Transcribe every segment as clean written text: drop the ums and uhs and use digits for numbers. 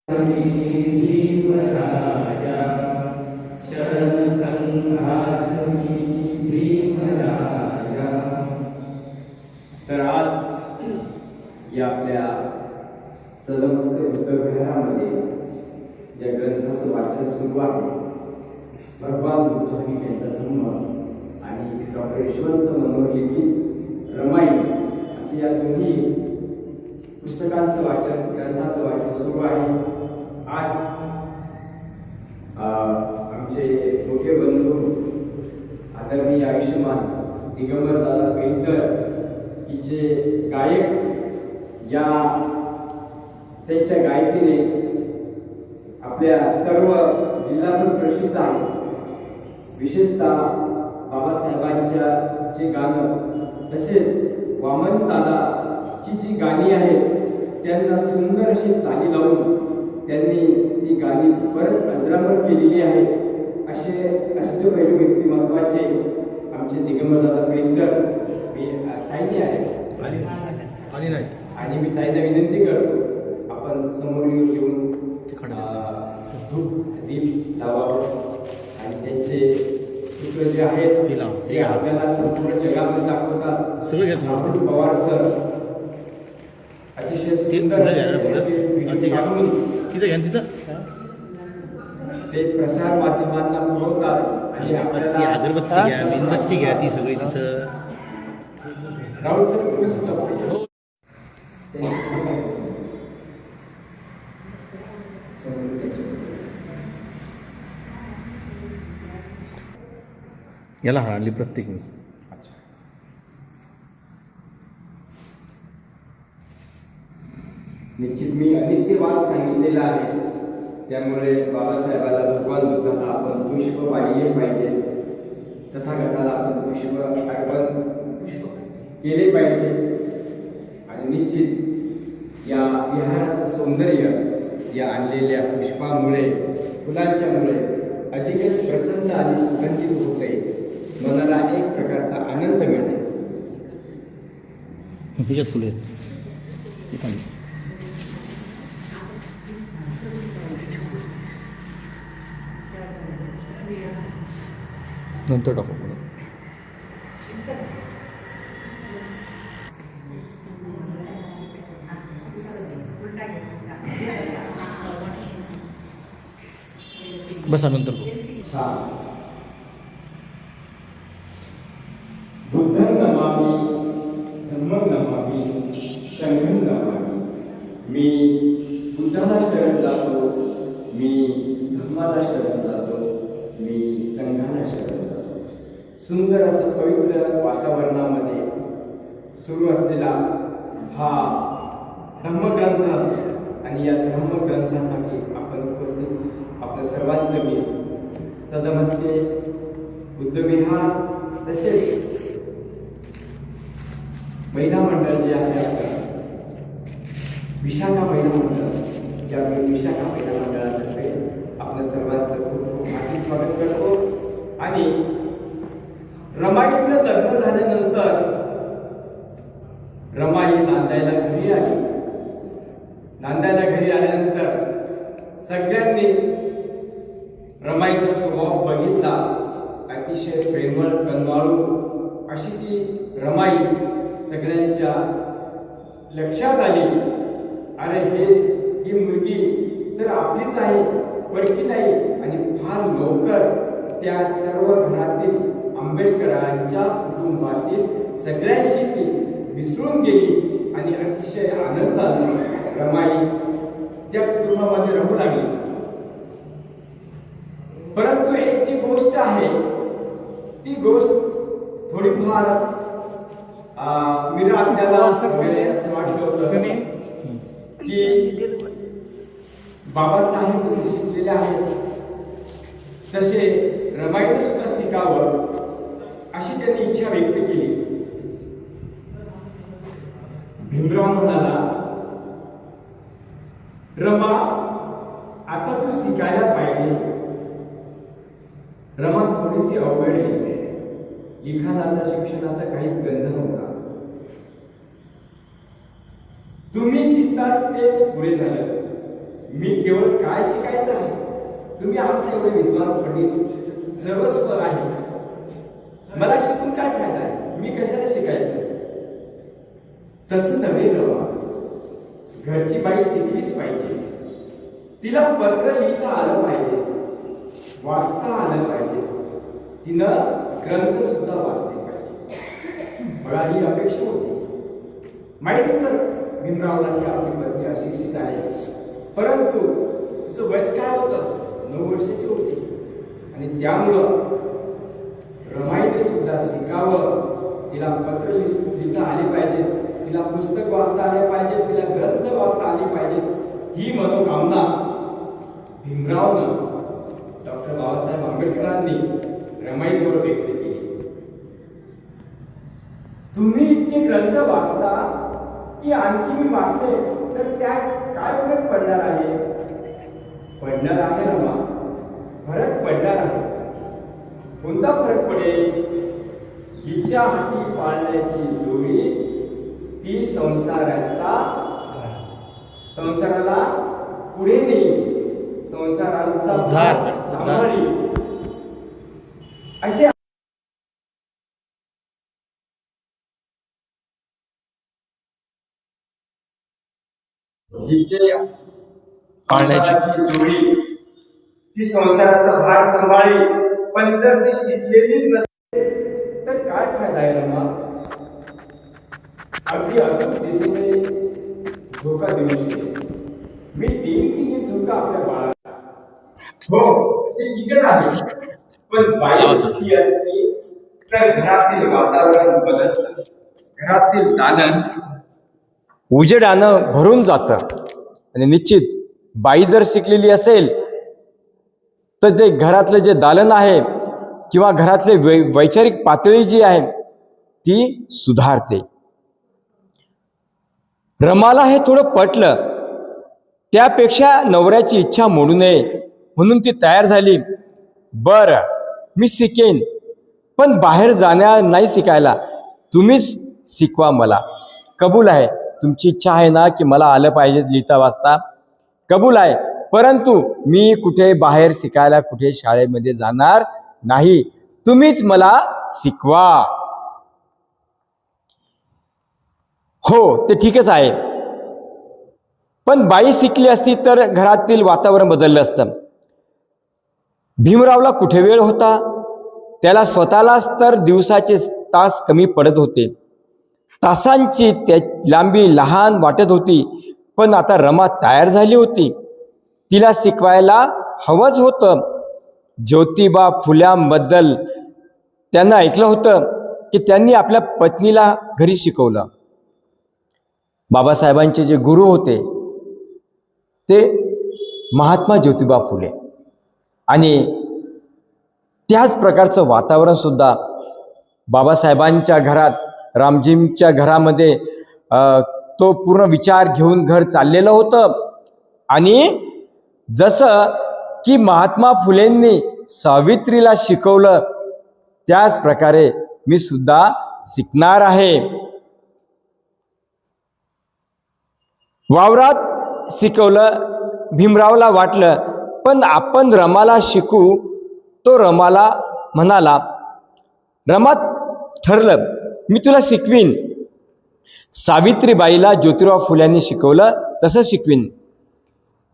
भीमराजा शरण संघासनी भीमराजा। तर आज या आपल्या सदमस्त बुद्धविहारामध्ये ज्या ग्रंथाचं वाचन सुरू आहे, भगवान बुद्धांनी यांचा धम्म आणि डॉक्टर यशवंत मनोहर लिखित रमाई असे या दोन्ही पुस्तकांचं वाचन, ग्रंथाचं वाचन सुरू आहे। आज आमचे मोठे बंधू आदरणीय आयुष्यमान दिगंबर दादा पेंटर की जे गायक या त्यांच्या गायकीने आपल्या सर्व जिल्ह्यातून प्रसिद्ध आहे। विशेषतः बाबासाहेबांच्या जे गाणं तसेच वामन दादाची जी गाणी आहेत त्यांना सुंदर अशी चाली लावून त्यांनी ती गाणी परत अजरामर केलेली आहेत। असे अष्टपैलू व्यक्तिमत्वाचे आमचे दिगंबर दादा पेंटर मी ताईने आहे आणि मी ताईला विनंती करतो आपण समोर येऊन धूप दीप लावावं आणि त्यांचे चित्र जे आहेत ते आपल्याला संपूर्ण जगामध्ये दाखवतात। पवार सर अतिशय सुंदर ते प्रसार माध्यमांना पुरवतात आणि अगरबत्ती घ्या, मेणबत्ती घ्या, ती सगळी तिथं राहुल सर तुम्ही सुद्धा याला हळली प्रत्येक मी निश्चित मी अनित्यवाद सांगितलेला आहे, त्यामुळे बाबासाहेबाला भगवान बुद्धाला आपण पुष्प वाहिले पाहिजे, तथागताला आपण पुष्प अर्पण केले पाहिजे आणि निश्चित या विहाराचं सौंदर्य या आणलेल्या पुष्पामुळे फुलांच्यामुळे अधिकच प्रसन्न आणि सुगंधित होते, मनाला एक प्रकारचा आनंद मिळते। ह्याच्यात फुले नंतर टाकू बसा नंतर बुद्धं नमामि धम्मं नमामि संघं नमामि। मी बुद्धाला शरण जातो, मी धम्माला शरण जातो, मी संघाला शरण जातो। सुंदर असं पवित्र वातावरणामध्ये सुरू असलेला हा धम्मग्रंथ आणि या धम्मग्रंथासाठी आपण उपस्थित आपल्या सर्वांचं मी सदमस्ते बुद्धविहार तसेच महिला मंडळ जे आहे आपलं विशाखा महिला मंडळ, या विशाखा महिला मंडळातर्फे आपल्या सर्वांचं खूप खूप हार्दिक स्वागत करतो। आणि रमाईचं लग्न झाल्यानंतर रमाई नांदायला घरी आली। नांदायला घरी आल्यानंतर सगळ्यांनी रमाईचा स्वभाव बघितला, अतिशय प्रेमळ कनवाळू अशी ती रमाई सगळ्यांच्या लक्षात आली। अरे ही मुलगी तर आपलीच आहे, परकी नाही। आणि फार लवकर त्या सर्व घरातील आंबेडकरांच्या कुटुंबातील सगळ्यांशी ती मिसळून गेली आणि अतिशय आनंदाने रमाई त्या कुटुंबामध्ये राहू लागली। परंतु एक जी गोष्ट आहे ती गोष्ट थोडीफार मीरा आपल्याला वगैरे असं वाटलं होतं की बाबासाहेब जसे शिकलेले आहेत तसे रमाईने सुद्धा शिकावं अशी त्यांनी इच्छा व्यक्त केली। भीमराव म्हणाला, रमा आता तू शिकायला पाहिजे। रमा थोडीशी अवघडली, लिखाणाचा शिक्षणाचा काहीच गंध नव्हता। तुम्ही शिकतात तेच पुरे झालं, मी केवळ काय शिकायचं आहे? तुम्ही आमचे एवढे विद्वान पंडित सर्वस्व आहे, मला शिकून काय फायदा आहे? मी कशाला शिकायचं? तसं नव्हे रवा, घरची बाई शिकलीच पाहिजे, तिला पत्र लिहिता आलं पाहिजे, वाचता आलं पाहिजे, तिनं ग्रंथ सुद्धा वाचले पाहिजे. मला ही अपेक्षा होती. माहित होतं भीमरावला की आपली पत्नी अशिक्षित आहे, परंतु तिचं वयस काय होतं? 9 वर्षाची होती. आणि त्यामुळं रमाईने सुद्धा शिकावं, तिला पत्र लिहिता आले पाहिजे, तिला पुस्तक वाचता आले पाहिजे, तिला ग्रंथ वाचता आले पाहिजे, ही मनोकामना भीमरावनं डॉक्टर बाबासाहेब आंबेडकरांनी रमाईजवळ व्यक्त केली. तुम्ही इतके ग्रंथ वाचता की आणखी मी वाचते तर त्यात काय फरक पडणार आहे? पडणार आहे रमा, फरक पडणार आहे. कोणता फरक पडेल? जिच्या हाती पाळण्याची दोरी ती संसाराला पुढे नेईल, संसाराचा उद्धार सांभाळी. असे जिचे पाळण्याची दोरी ती संसाराचा भार सांभाळी, पण जर ती शिकलेलीच नसेल तर काय फायदा आहे रमा? अगदी अचूक दिशेने झोका देऊ शकते. मी देईन की ही झोका आपल्या बाळाला. हो, ते ठीक आहे, पण बाई सुखी असली तर घरातील वातावरण बदलतं, घरातील दालन उजेडानं भरून जातं. आणि निश्चित बाई जर शिकलेली असेल तर ते घरातलं जे दालन आहे किंवा घरातले वैचारिक पातळी जी आहे ती सुधारते. रमाला हे थोडं पटलं. त्यापेक्षा नवऱ्याची इच्छा मोडू नये म्हणून ती तयार झाली. बरं, मी शिकेन, पण बाहेर जाण्या नाही शिकायला, तुम्हीच शिकवा मला. कबूल आहे, तुमची इच्छा आहे ना की मला आलं पाहिजे लिहिता वाचता, कबूल आहे, परंतु मी कुठे बाहेर शिकायला कुठे शाळेमध्ये जाणार नाही, तुम्हीच मला शिकवा. हो, ते ठीकच आहे, पण बाई शिकली असती तर घरातील वातावरण बदललं असतं. भीमरावला कुठे वेळ होता? त्याला स्वतःलाच तर दिवसाचे तास कमी पडत होते. तासांची त्या लांबी लहान वाटत होती. पण आता रमा तयार झाली होती, तिला शिकवायला हवंच होतं. ज्योतिबा फुल्यांबद्दल त्यांना ऐकलं होतं की त्यांनी आपल्या पत्नीला घरी शिकवलं. बाबासाहेबांचे जे गुरु होते ते महात्मा ज्योतिबा फुले, आणि त्याच प्रकारचं वातावरण सुद्धा बाबासाहेबांच्या घरात, रामजींच्या घरामध्ये तो पूर्ण विचार घेऊन घर चाललेलं होतं. आणि जसं की महात्मा फुलेंनी सावित्रीला शिकवलं त्याच प्रकारे मी सुद्धा शिकणार आहे. वावरात शिकवलं. भीमरावला वाटलं, पण आपण रमाला शिकू. तो रमाला म्हणाला, रमा, ठरलं, मी तुला शिकवीन. सावित्रीबाईला ज्योतिराव फुल्यांनी शिकवलं तसं शिकवीन.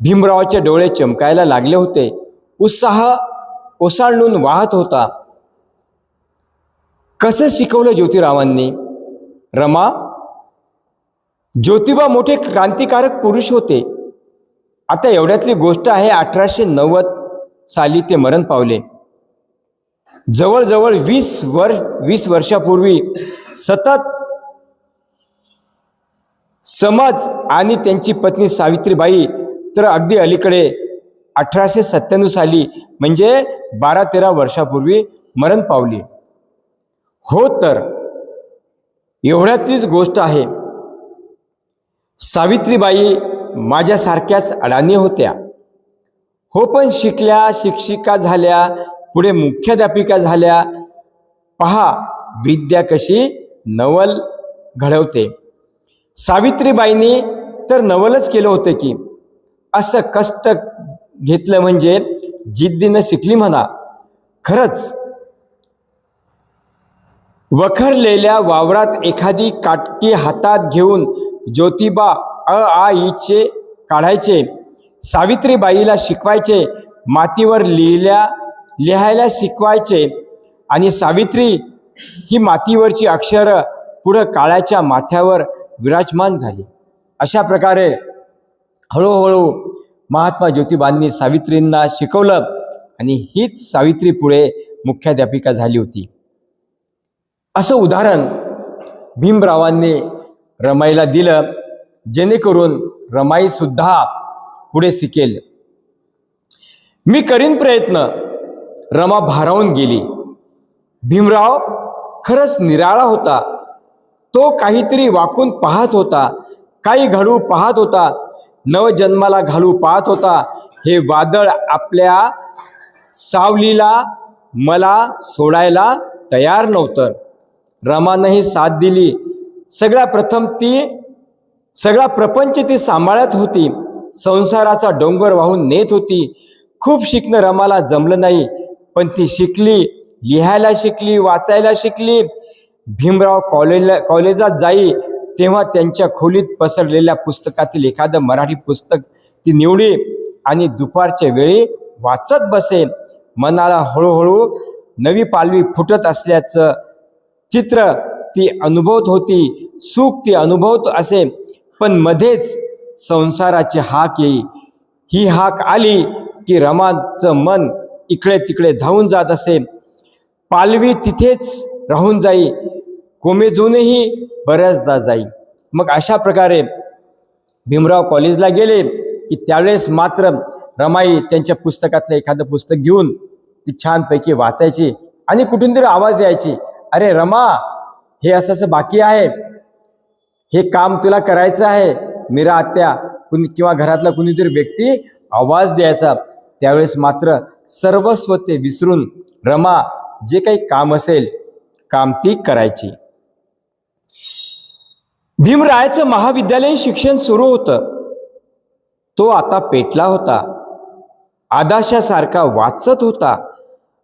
भीमरावाचे डोळे चमकायला लागले होते. उत्साह ओसाळून वाहत होता. कसं शिकवलं ज्योतिरावांनी? रमा, ज्योतिबा मोठे क्रांतिकारक पुरुष होते. आता एवढ्यातली गोष्ट आहे, 1890 साली ते मरण पावले. जवळजवळ 20 वर्षापूर्वी सतत समाज आणि त्यांची पत्नी सावित्रीबाई तर अगदी अलीकडे 1897 साली म्हणजे 12-13 वर्षापूर्वी मरण पावली. हो, तर एवढ्यातलीच गोष्ट आहे. सावित्रीबाई माझ्यासारख्याच अडाणी होत्या. हो, पण शिकल्या, शिक्षिका झाल्या, पुढे मुख्याध्यापिका झाल्या. पहा, विद्या कशी नवल घडवते. सावित्रीबाईंनी तर नवलच केलं होतं की असं कष्ट घेतलं म्हणजे जिद्दीनं शिकली म्हणा. खरंच वखरलेल्या वावरात एखादी काटकी हातात घेऊन ज्योतिबा आ ईचे काढायचे, सावित्रीबाईला शिकवायचे, मातीवर लिहायला शिकवायचे आणि सावित्री ही मातीवरची अक्षरं पुढं काळाच्या माथ्यावर विराजमान झाली. अशा प्रकारे हळूहळू महात्मा ज्योतिबांनी सावित्रींना शिकवलं आणि हीच सावित्री पुढे मुख्याध्यापिका झाली होती. असं उदाहरण भीमरावांनी रमाईला दिलं, जेणेकरून रमाई सुद्धा पुढे शिकेल. मी करीन प्रयत्न, रमा भारावून गेली. भीमराव खरंच निराळा होता. तो काहीतरी वाकून पाहत होता, काही घडू पाहत होता, नवजन्माला घालू पाहत होता. हे वादळ आपल्या सावलीला मला सोडायला तयार नव्हतं. रमानंही साथ दिली. सगळा प्रपंच ती सांभाळत होती. संसाराचा डोंगर वाहून नेत होती. खूप शिकणं रमाला जमलं नाही, पण ती शिकली, लिहायला शिकली, वाचायला शिकली. भीमराव कॉलेजात जाई तेव्हा त्यांच्या खोलीत पसरलेल्या पुस्तकातील एखादं मराठी पुस्तक ती निवडी आणि दुपारच्या वेळी वाचत बसे. मनाला हळूहळू नवी पालवी फुटत असल्याचं चित्र ती अनुभवत होती. सुख ती अनुभवत असे, पण मध्येच संसाराची हाक येई. ही हाक आली की रमाचं मन इकडे तिकडे धावून जात असे. पालवी तिथेच राहून जाई, कोमेजूनही बऱ्याचदा जाई. मग अशा प्रकारे भीमराव कॉलेजला गेले की त्यावेळेस मात्र रमाई त्यांच्या पुस्तकातलं एखादं पुस्तक घेऊन ती छानपैकी वाचायची आणि कुठून तरी आवाज यायची, अरे रमा, हे असं असं बाकी आहे, हे काम तुला करायचं आहे. मीरा आत्या किंवा घरातला कुणीतरी व्यक्ती आवाज द्यायचा. त्यावेळेस मात्र सर्वस्व ते विसरून रमा जे काही काम असेल काम ती करायची. भीमरायाचं महाविद्यालयीन शिक्षण सुरू होतं. तो आता पेटला होता. आदाशासारखा वाचत होता.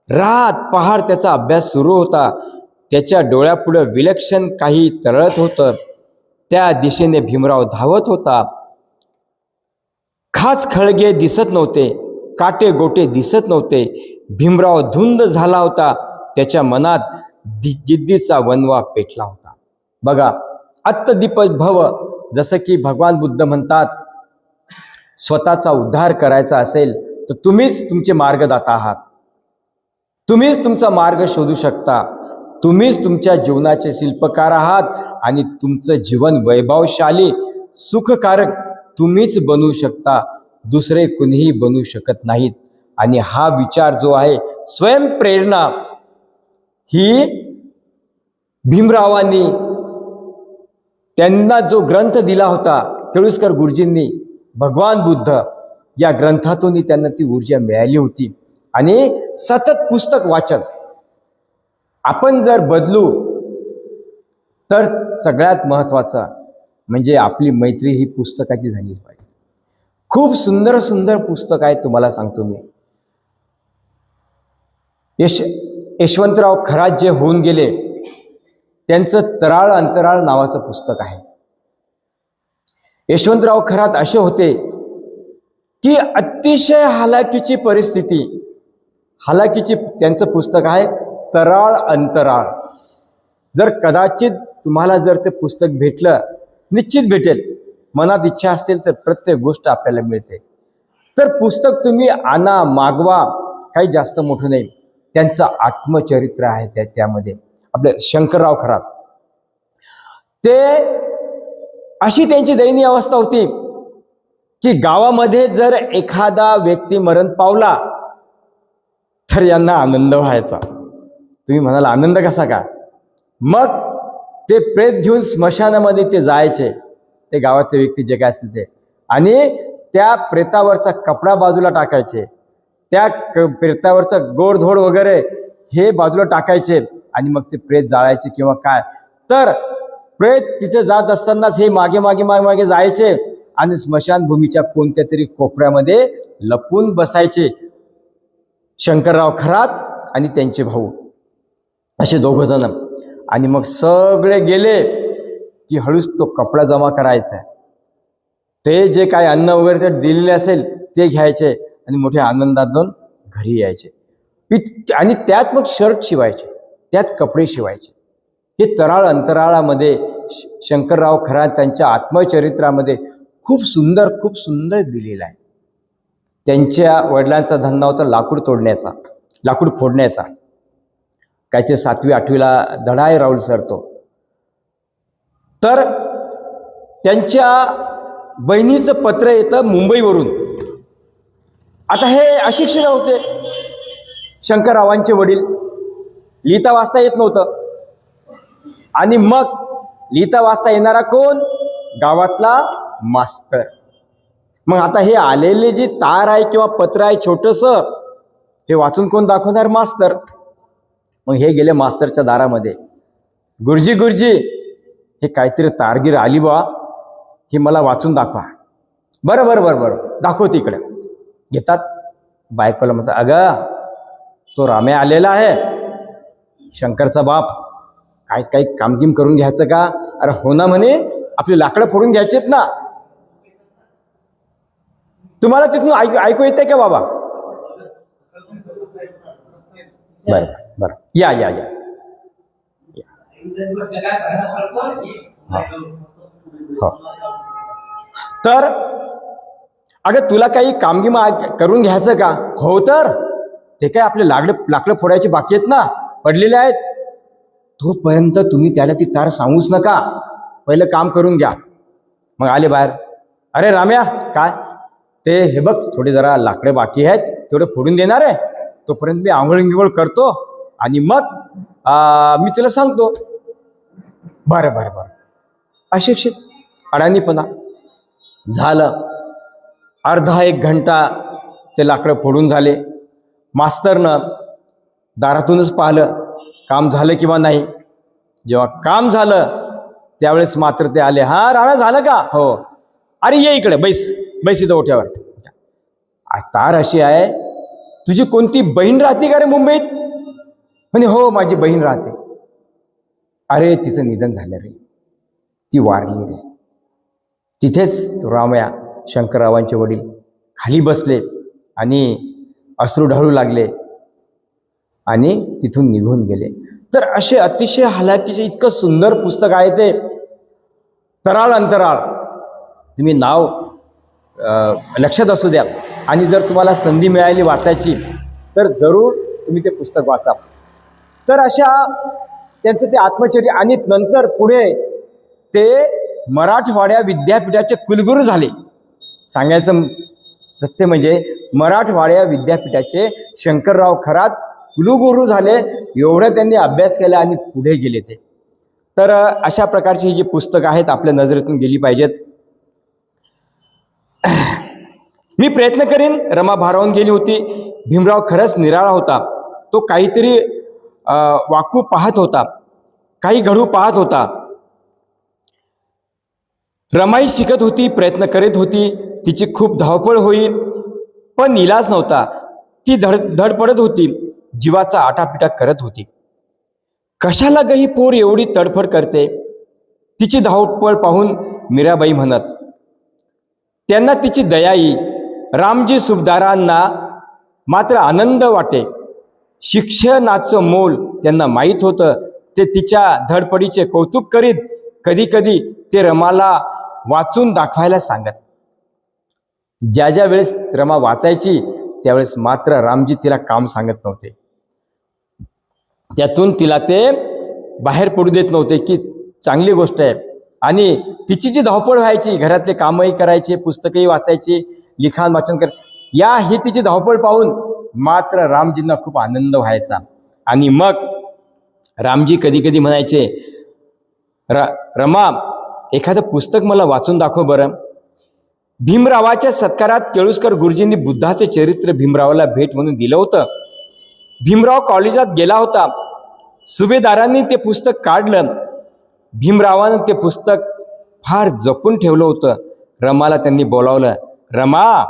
रात पहाड त्याचा अभ्यास सुरू होता. त्याच्या डोळ्यापुढं विलक्षण काही तरळत होतं. त्या दिशेने भीमराव धावत होता. खाच खळगे दिसत नव्हते, काटे गोटे दिसत नव्हते. भीमराव धुंद झाला होता. त्याच्या मनात जिद्दीचा वनवा पेटला होता. बघा, अत्तदीप भव, जसं की भगवान बुद्ध म्हणतात, स्वतःचा उद्धार करायचा असेल तर तुम्हीच तुमचे मार्गदाता आहात. तुम्हीच तुमचा मार्ग शोधू शकता. तुम्हीच तुमच्या जीवनाचे शिल्पकार आहात आणि तुमचं जीवन वैभवशाली सुखकारक तुम्हीच बनवू शकता. दुसरे कुणीही बनवू शकत नाहीत. आणि हा विचार जो आहे, स्वयंप्रेरणा, ही भीमरावांनी त्यांना जो ग्रंथ दिला होता केळुस्कर गुरुजींनी, भगवान बुद्ध, या ग्रंथातून त्यांना ती ऊर्जा मिळाली होती. आणि सतत पुस्तक वाचन, आपण जर बदलू तर सगळ्यात महत्त्वाचं म्हणजे आपली मैत्री ही पुस्तकाची झाली पाहिजे. खूप सुंदर सुंदर पुस्तक आहे, तुम्हाला सांगतो मी. यशवंतराव खरात जे होऊन गेले, त्यांचं तराळ अंतराळ नावाचं पुस्तक आहे. यशवंतराव खरात असे होते की अतिशय हालाकीची परिस्थिती, हालाकीची त्यांचं पुस्तक आहे तराळ अंतराळ. जर कदाचित तुम्हाला जर ते पुस्तक भेटलं, निश्चित भेटेल. मनात इच्छा असतील तर प्रत्येक गोष्ट आपल्याला मिळते. तर पुस्तक तुम्ही आणा, मागवा, काही जास्त मोठं नाही. त्यांचं आत्मचरित्र आहे त्यामध्ये आपले शंकरराव खरात. ते अशी त्यांची दयनीय अवस्था होती की गावामध्ये जर एखादा व्यक्ती मरण पावला तर यांना आनंद व्हायचा. तुम्ही म्हणाल आनंद कसा काय? मग ते प्रेत घेऊन स्मशानामध्ये ते जायचे, ते गावातले व्यक्ती जे काय असतील ते, आणि त्या प्रेतावरचा कपडा बाजूला टाकायचे, त्या प्रेतावरचा गोडधोड वगैरे हे बाजूला टाकायचे आणि मग ते प्रेत जाळायचे किंवा काय. तर प्रेत तिथे जात असतानाच हे मागे मागे मागे मागे जायचे आणि स्मशानभूमीच्या कोणत्या तरी कोपऱ्यामध्ये लपून बसायचे. शंकरराव खरात आणि त्यांचे भाऊ असे दोघं जण. आणि मग सगळे गेले की हळूच तो कपडा जमा करायचा. ते जे काय अन्न वगैरे ते दिलेले असेल ते घ्यायचे आणि मोठ्या आनंदात जाऊन घरी यायचे. आणि त्यात मग शर्ट शिवायचे, त्यात कपडे शिवायचे. हे तराळ अंतराळामध्ये शंकरराव खरात त्यांच्या आत्मचरित्रामध्ये खूप सुंदर दिलेलं आहे. त्यांच्या वडिलांचा धंदा होता लाकूड तोडण्याचा, लाकूड फोडण्याचा. काय ते 7वी 8वीला धडा आहे राहुल सर तो. तर त्यांच्या बहिणीचं पत्र येतं मुंबईवरून. आता हे अशिक्षित होते शंकररावांचे वडील, लिहिता वाचता येत नव्हतं. आणि मग लिहिता वाचता येणारा कोण? गावातला मास्तर. मग आता हे आलेले जी तार आहे किंवा पत्र आहे छोटंसं, हे वाचून कोण दाखवणार? मास्तर. मग हे गेले मास्तरच्या दारामध्ये. गुरुजी गुरुजी, हे काहीतरी तारगीर आली बा, हे मला वाचून दाखवा. बरं बरं बरं बरं दाखव तिकडे. घेतात. बायकोला म्हणतात, अगं तो राम्या आलेला आहे, शंकरचा बाप, काय काही कामगिम करून घ्यायचं का? अरे हो ना म्हणे, आपली लाकडं फोडून घ्यायचेत ना. तुम्हाला तिथून ऐकू येते का बाबा? बरं बरं या या या. हो. तर अगं तुला काही कामगिम करून घ्यायचं का? हो तर ते काय आपले लाकडं फोडायचे बाकी आहेत ना, पडलेले आहेत. तोपर्यंत तुम्ही त्याला ती तार सांगूच नका, पहिलं काम करून घ्या. मग आले बाहेर. अरे राम्या काय ते, हे बघ थोडे जरा लाकडे बाकी आहेत, तेवढे फोडून देणार आहे. तोपर्यंत मी आंघोळ करतो आणि मग मी तुला सांगतो. बरं बरं बरं. अशिक्षित, अडाणीपणा. झालं. अर्धा 1 घंटा ते लाकडं फोडून झाले. मास्तरनं दारातूनच पाहिलं काम झालं किंवा नाही. जेव्हा काम झालं त्यावेळेस मात्र ते आले. हां राम्या झालं का? हो. अरे ये इकडे, बैस इथं ओठ्यावर. तार अशी आहे, तुझी कोणती बहीण राहते का रे मुंबईत? म्हणे हो माझी बहीण राहते. अरे तिचं निधन झालं रे, ती वारली रे. तिथेच रामया शंकररावांचे वडील खाली बसले आणि अश्रू ढाळू लागले आणि तिथून निघून गेले. तर असे अतिशय हालाकीचे इतकं सुंदर पुस्तक आहे ते तराळ अंतराळ. तुम्ही नाव लक्षात असू द्या. आणि जर तुम्हाला संधी मिळाली वाचायची तर जरूर तुम्ही ते पुस्तक वाचा. तर अशा त्यांचं ते आत्मचर्य. आणि नंतर पुढे ते मराठवाड्या विद्यापीठाचे कुलगुरू झाले. सांगायचं सत्य म्हणजे मराठवाड्या विद्यापीठाचे शंकरराव खरात कुलगुरू झाले. एवढं त्यांनी अभ्यास केला आणि पुढे गेले ते. तर अशा प्रकारची ही जी पुस्तकं आहेत आपल्या नजरेतून गेली पाहिजेत. मी प्रयत्न करीन. रमा भारावून गेली होती. भीमराव खरंच निराळा होता. तो काहीतरी वाकू पाहत होता, काही घडू पाहत होता. रमाई शिकत होती, प्रयत्न करीत होती. तिची खूप धावपळ होईल पण इलाज नव्हता. ती धडपडत होती, जीवाचा आटापिटा करत होती. कशाला ग ही पोर एवढी तडफड करते? तिची धावपळ पाहून मीराबाई म्हणत. त्यांना तिची दया येई. रामजी सुभदारांना मात्र आनंद वाटे. शिक्षणाचं मोल त्यांना माहीत होतं. ते तिच्या धडपडीचे कौतुक करीत. कधी कधी ते रमाला वाचून दाखवायला सांगत. ज्या ज्या वेळेस रमा वाचायची त्यावेळेस मात्र रामजी तिला काम सांगत नव्हते. त्यातून तिला ते बाहेर पडू देत नव्हते की चांगली गोष्ट आहे. आणि तिची जी धावपळ व्हायची, घरातले कामही करायचे, पुस्तकही वाचायची, लिखाण वाचन ही तिची धावपळ पाहून मात्र रामजींना खूप आनंद व्हायचा. आणि मग रामजी कधी कधी म्हणायचे, रमा एखादं पुस्तक मला वाचून दाखव बरं. भीमरावाच्या सत्कारात केळुसकर गुरुजींनी बुद्धाचे चरित्र भीमरावाला भेट म्हणून दिलं होतं. भीमराव कॉलेजात गेला होता. सुभेदारांनी ते पुस्तक काढलं. भीमरावानं ते पुस्तक फार जपून ठेवलं होतं. रमाला त्यांनी बोलावलं. रमा,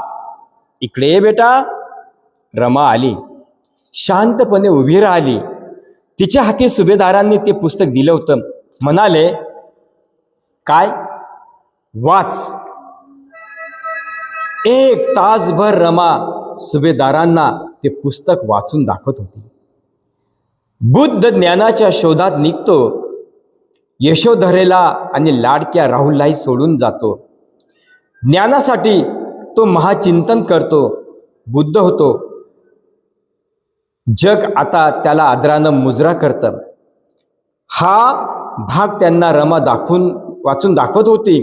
इकडे ये बेटा. रमा आली, शांतपणे उभी राहिली. तिच्या हाती सुभेदारांनी ते पुस्तक दिलं होतं. म्हणाले, काय? वाच. 1 तासभर रमा सुभेदारांना ते पुस्तक वाचून दाखवत होती. बुद्ध ज्ञानाच्या शोधात निघतो. यशोधरेला आणि लाडक्या राहुललाही सोडून जातो. ज्ञानासाठी तो महाचिंतन करतो. बुद्ध होतो. जग आता त्याला आदरानं मुजरा करतं. हा भाग त्यांना रमा वाचून दाखवत होती.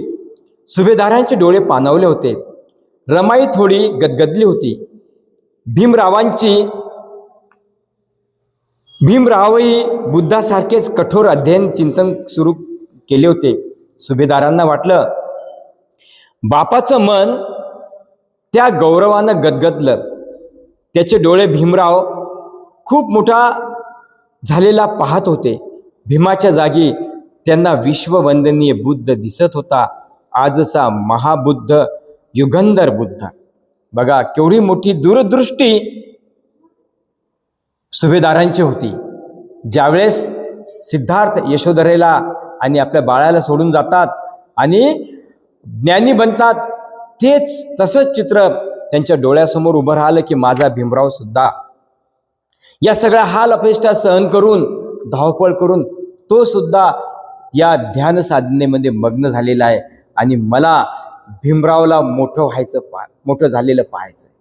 सुभेदारांचे डोळे पाणावले होते. रमाई थोडी गदगदली होती. भीमरावही बुद्धासारखेच कठोर अध्ययन चिंतन सुरू केले होते. सुभेदारांना वाटलं, बापाचं मन त्या गौरवानं गदगदलं. त्याचे डोळे भीमराव खूप मोठा झालेला पाहत होते. भीमाच्या जागी त्यांना विश्ववंदनीय बुद्ध दिसत होता. आजचा महाबुद्ध, युगंधर बुद्ध. बघा केवढी मोठी दूरदृष्टी सुभेदारांची होती. ज्यावेळेस सिद्धार्थ यशोधरेला आणि आपल्या बाळाला सोडून जातात आणि ज्ञानी बनतात, तेच तसंच चित्र त्यांच्या डोळ्यासमोर उभं राहिलं की माझा भीमराव सुद्धा या सगळ्या हाल अपेष्टा सहन करून, धावपळ करून तो सुद्धा या ध्यान साधनेमध्ये मग्न झालेला आहे आणि मला भीमरावला मोठं झालेलं पाहायचंय,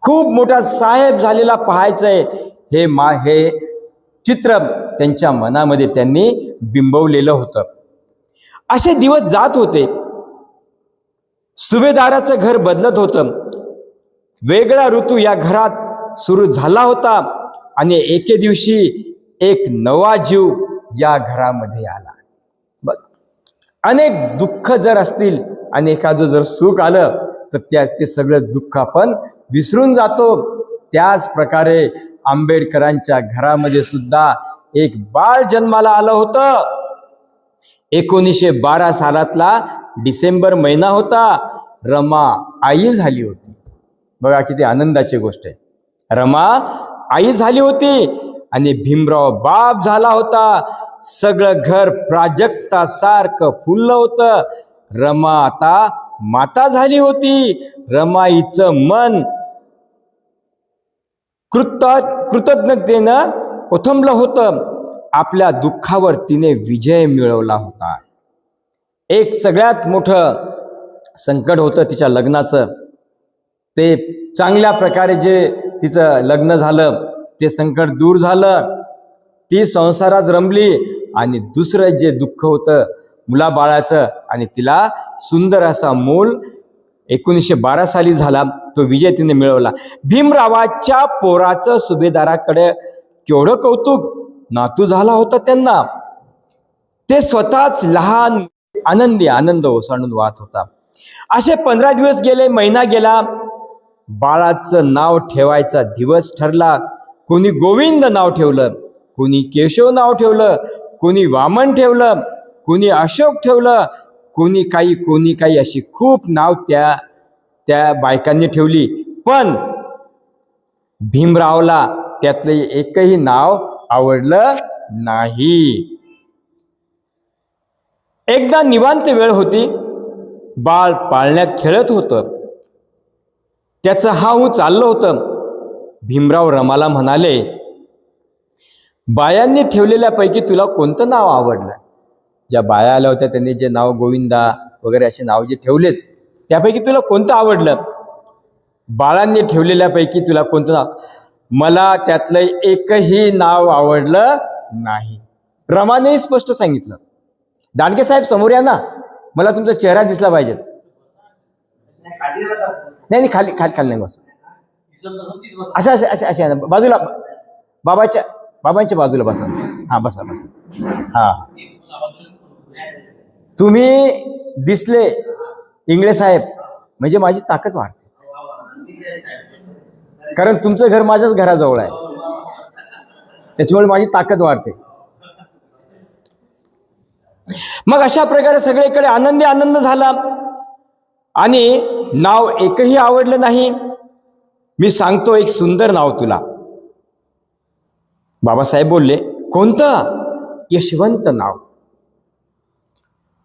खूप मोठा साहेब झालेला पाहायचंय. हे चित्र त्यांच्या मनामध्ये त्यांनी बिंबवलेलं होतं. असे दिवस जात होते. सुभेदाराचं घर बदलत होतं. वेगळा ऋतू या घरात सुरू झाला होता आणि एके दिवशी एक नवा जीव या घरामध्ये आला. अनेक दुःख जर असतील आणि एखादं जर सुख आलं तर ते सगळं दुःख आपण विसरून जातो. त्याच प्रकारे आंबेडकरांच्या घरामध्ये सुद्धा एक बाळ जन्माला आलं होतं. 1912 सालातला डिसेंबर महिना होता. रमा आई झाली होती. बघा किती आनंदाची गोष्ट आहे. रमा आई झाली होती आणि भीमराव बाप झाला होता. सगळं घर प्राजक्तासारखं फुललं होतं. रमा आता माता झाली होती. रमाईचं मन कृतज्ञतेनं ओथंबलं होतं. आपल्या दुःखावर तिने विजय मिळवला होता. एक सगळ्यात मोठं संकट होतं तिच्या लग्नाचं. ते चांगल्या प्रकारे जे तिचं लग्न झालं ते संकट दूर झालं. ती संसारात रमली आणि दुसरं जे दुःख होतं मुलाबाळाचं आणि तिला सुंदर असा मूल 1912 साली झाला. तो विजय तिने मिळवला. भीमरावाच्या पोराचं सुभेदाराकडे केवढं कौतुक. नातू झाला होता त्यांना. ते स्वतःच लहान आनंद ओसाडून वाहत होता. असे 15 दिवस गेले, महिना गेला. बाळाचं नाव ठेवायचा दिवस ठरला. कोणी गोविंद नाव ठेवलं, कोणी केशव नाव ठेवलं, कोणी वामन ठेवलं, कोणी अशोक ठेवलं, कोणी काही अशी खूप नाव त्या बायकांनी ठेवली. पण भीमरावला त्यातले एकही नाव आवडलं नाही. एकदा निवांत वेळ होती. बाळ पाळण्यात खेळत होतं. त्याचं हाऊ चाललं होतं. भीमराव रमाला म्हणाले, बायांनी ठेवलेल्यापैकी तुला कोणतं नाव आवडलं? ज्या बाया आल्या होत्या त्यांनी जे नाव गोविंदा वगैरे असे नाव जे ठेवलेत त्यापैकी तुला कोणतं आवडलं? बाळांनी ठेवलेल्यापैकी तुला कोणतं नाव? मला त्यातलं एकही नाव आवडलं नाही. रमाने स्पष्ट सांगितलं. दांडगे साहेब समोर या ना, मला तुमचा चेहरा दिसला पाहिजे. नाही खाली नाही बस. असं बाजूला बाबांच्या बाजूला बसा. हा बसा. हा तुम्ही दिसले इंगळे साहेब म्हणजे माझी ताकद वाढते. कारण तुमचं घर माझ्याच घराजवळ आहे, त्याच्यामुळे माझी ताकद वाढते. मग अशा प्रकारे सगळीकडे आनंद झाला. आणि नाव एकही आवडलं नाही. मी सांगतो एक सुंदर नाव तुला. बाबासाहेब बोलले, कोणतं? यशवंत नाव.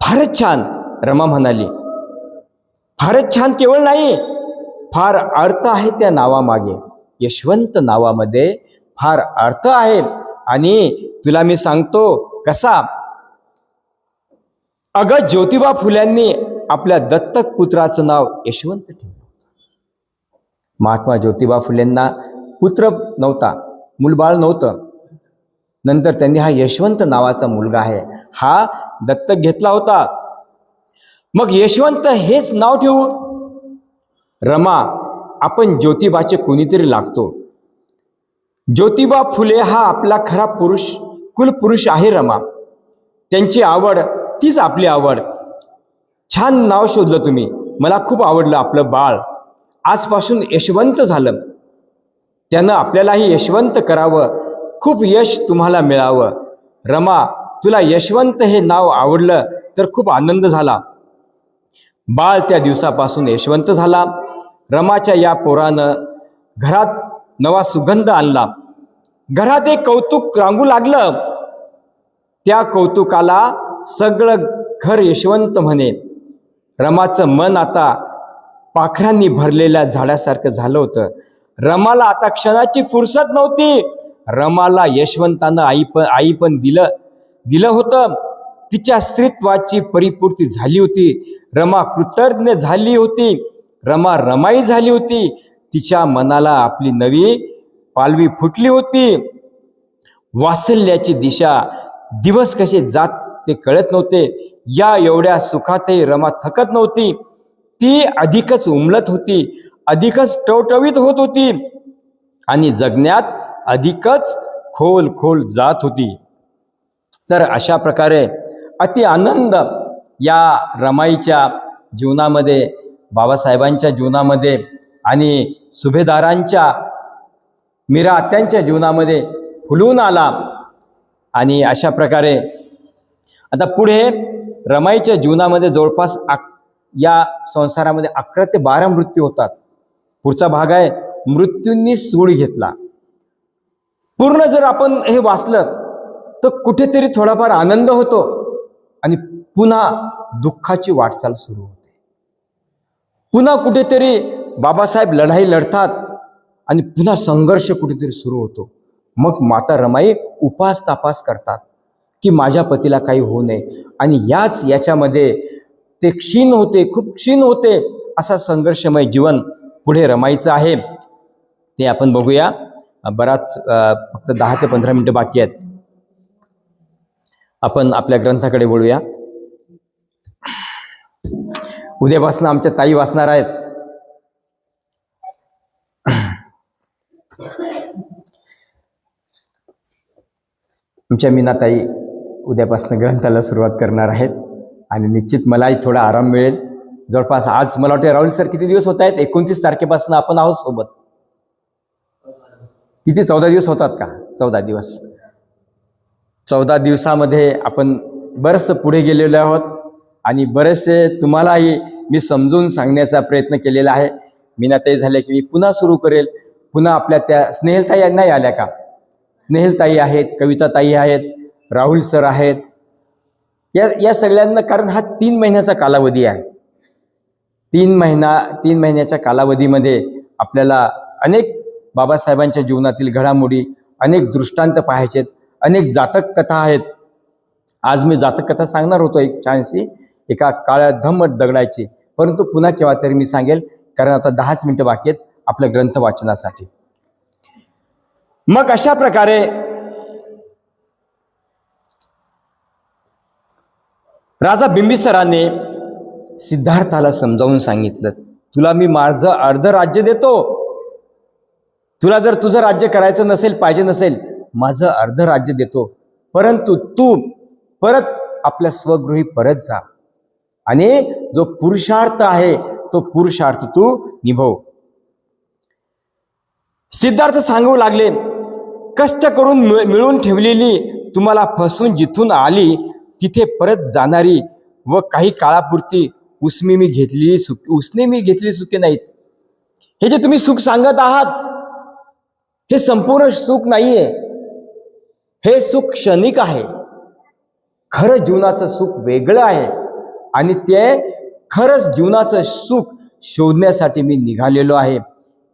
फारच छान. रमा म्हणाली, फारच छान केवळ नाही, फार अर्थ आहे त्या नावामागे. यशवंत नावामध्ये फार अर्थ आहे. आणि तुला मी सांगतो कसा. अगं, ज्योतिबा फुल्यांनी आपल्या दत्तक पुत्राचं नाव यशवंत ठेवलं. महात्मा ज्योतिबा फुलेंना पुत्र नव्हता, मूलबाळ नव्हतं. नंतर त्यांनी हा यशवंत नावाचा मुलगा आहे हा दत्तक घेतला होता. मग यशवंत हेच नाव ठेवू. रमा, आपण ज्योतिबाचे कोणीतरी लागतो. ज्योतिबा फुले हा आपला खरा पुरुष, कुलपुरुष आहे. रमा, त्यांची आवड तीच आपली आवड. छान नाव शोधलं तुम्ही. मला खूप आवडलं आपलं बाळ. आजपासून यशवंत झालं. त्यानं आपल्यालाही यशवंत करावं. खूप यश तुम्हाला मिळावं. रमा, तुला यशवंत हे नाव आवडलं तर खूप आनंद झाला. बाळ त्या दिवसापासून यशवंत झाला. रमाच्या या पोरानं घरात नवा सुगंध आणला. घरात एक कौतुक रांगू लागलं. त्या कौतुकाला सगळं घर यशवंत म्हणे. रमाचं मन आता पाखरांनी भरलेल्या झाडासारखं झालं होतं. रमाला आता क्षणाची फुरसत नव्हती. रमाला यशवंतानं आई पण दिलं होतं. तिच्या स्त्रीत्वाची परिपूर्ती झाली होती. रमा कृतज्ञ झाली होती. रमा रमाई झाली होती. तिच्या मनाला आपली नवी पालवी फुटली होती. वात्सल्याची दिशा दिवस कसे जात ते कळत नव्हते. या एवढ्या सुखातही रमा थकत नव्हती. ती अधिकच उमलत होती, अधिकच टवटवीत होत होती आणि जगण्यात अधिकच खोल जात होती. तर अशा प्रकारे अति आनंद या रमाईच्या जीवनामध्ये, बाबासाहेबांच्या जीवनामध्ये आणि सुभेदारांच्या, मीरा आत्यांच्या जीवनामध्ये फुलून आला. आणि अशा प्रकारे आता पुढे रमाईच्या जीवनामध्ये जवळपास या संसारामध्ये 11 ते 12 मृत्यू होतात. पुढचा भाग आहे मृत्यूंनी सूड घेतला. पूर्ण जर आपण हे वाचलं तर कुठेतरी थोडाफार आनंद होतो आणि पुन्हा दुःखाची वाटचाल सुरू होते. पुन्हा कुठेतरी बाबासाहेब लढाई लढतात आणि पुन्हा संघर्ष कुठेतरी सुरू होतो. मग माता रमाई उपास तापास करतात की माझ्या पतीला काही होऊ नये. आणि याच्यामध्ये ते क्षीण होते, खूप क्षीण होते. असा संघर्षमय जीवन पुढे रमाईचं आहे. ते आपण बघूया. बराच फक्त 10 ते 15 मिनिटं बाकी आहेत. आपण आपल्या ग्रंथाकडे वळूया. उद्यापासून आमच्या ताई वाचणार आहेत. आमच्या मीनाताई उद्यापासून ग्रंथाला सुरुवात करणार आहेत आणि निश्चित मलाही थोडा आराम मिळेल. जवळपास आज मला वाटते राहुल सर किती दिवस होत आहेत? 29 तारखेपासून आपण आहोत सोबत. किती 14 दिवस होतात का? 14 दिवस. 14 दिवसामध्ये आपण बरंचसं पुढे गेलेलो आहोत आणि बरेचसे तुम्हालाही मी समजून सांगण्याचा प्रयत्न केलेला आहे. मीनाताई झाल्या की मी पुन्हा सुरू करेल. पुन्हा आपल्या त्या स्नेहलताई नाही आल्या का? स्नेहलताई आहेत, कविताताई आहेत, राहुल सर आहेत. या सगळ्यांना, कारण हा 3 महिन्याचा कालावधी आहे. 3 महिन्याच्या कालावधीमध्ये आपल्याला अनेक बाबासाहेबांच्या जीवनातील घडामोडी, अनेक दृष्टांत पाहायचे, अनेक जातक कथा आहेत. आज मी जातक कथा सांगणार होतो एक छानशी, एका काळ्या धम्मट दगडाची, परंतु पुन्हा केव्हा तरी मी सांगेल, कारण आता 10 मिनिटं बाकी आहेत आपल्या ग्रंथ वाचनासाठी. मग अशा प्रकारे राजा बिंबिसाराने सिद्धार्थाला समजावून सांगितलं, तुला मी माझं अर्ध राज्य देतो. तुला जर तुझं राज्य करायचं नसेल, पाहिजे नसेल, माझं अर्ध राज्य देतो. परंतु तू परत आपल्या स्वगृही परत जा आणि जो पुरुषार्थ आहे तो पुरुषार्थ तू निभव. सिद्धार्थ सांगू लागले, कष्ट करून मिळून ठेवलेली तुम्हाला फसवून जिथून आली तिथे परत जाणारी व काही काळापुरती उसने मी घेतलेली सुखे नाहीत. हे जे तुम्ही सुख सांगत आहात हे संपूर्ण सुख नाहीये. हे सुख क्षणिक आहे. खरं जीवनाचं सुख वेगळं आहे आणि ते खरंच जीवनाचं सुख शोधण्यासाठी मी निघालेलो आहे.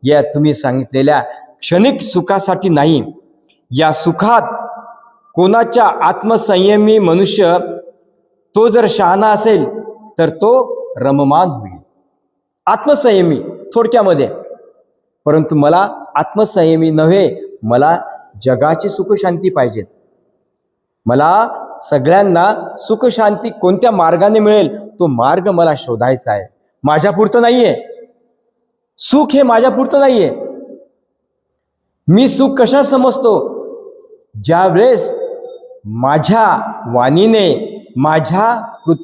या तुम्ही सांगितलेल्या क्षणिक सुखासाठी नाही. या सुखात कोणाच्या आत्मसंयमी मनुष्य तो जर शहाणा असेल तर तो रममान होईल. आत्मसंयमी थोडक्यामध्ये. परंतु मला आत्मसंयमी नव्हे, मला जगाची सुखशांती पाहिजे. मला सगळ्यांना सुखशांती कोणत्या मार्गाने मिळेल तो मार्ग मला शोधायचा आहे. माझ्यापुरतं नाहीये सुख. हे माझ्यापुरतं नाहीये. मी सुख कशा समजतो? ज्या वेळेस माझ्या वाणीने माझ्या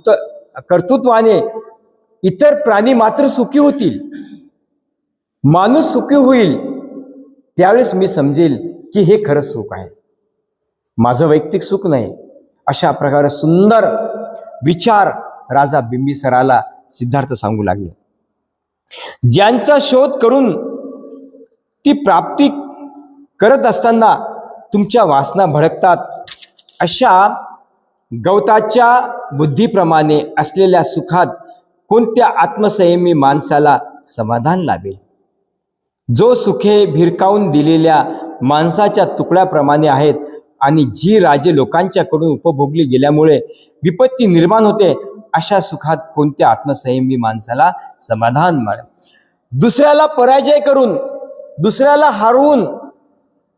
कर्तृत्वाने इतर प्राणी मात्र सुखी होतील, माणूस सुखी होईल, त्यावेळेस मी समजेल की हे खरं सुख आहे, माझं वैयक्तिक सुख नाही. अशा प्रकारे सुंदर विचार राजा बिंबिसाराला सिद्धार्थ सांगू लागले. ज्यांचा शोध करून ती प्राप्ती करत असताना तुमच्या वासना भडकतात, अशा गवताच्या बुद्धीप्रमाणे असलेल्या सुखात कोणत्या आत्मसंयमी माणसाला समाधान लाभेल? जो सुखे भिरकावून दिलेल्या माणसाच्या तुकड्याप्रमाणे आहेत आणि जी राजे लोकांच्याकडून उपभोगली गेल्यामुळे विपत्ती निर्माण होते, अशा सुखात कोणत्या आत्मसंयमी माणसाला समाधान मिळेल? दुसऱ्याला पराजय करून, दुसऱ्याला हरवून,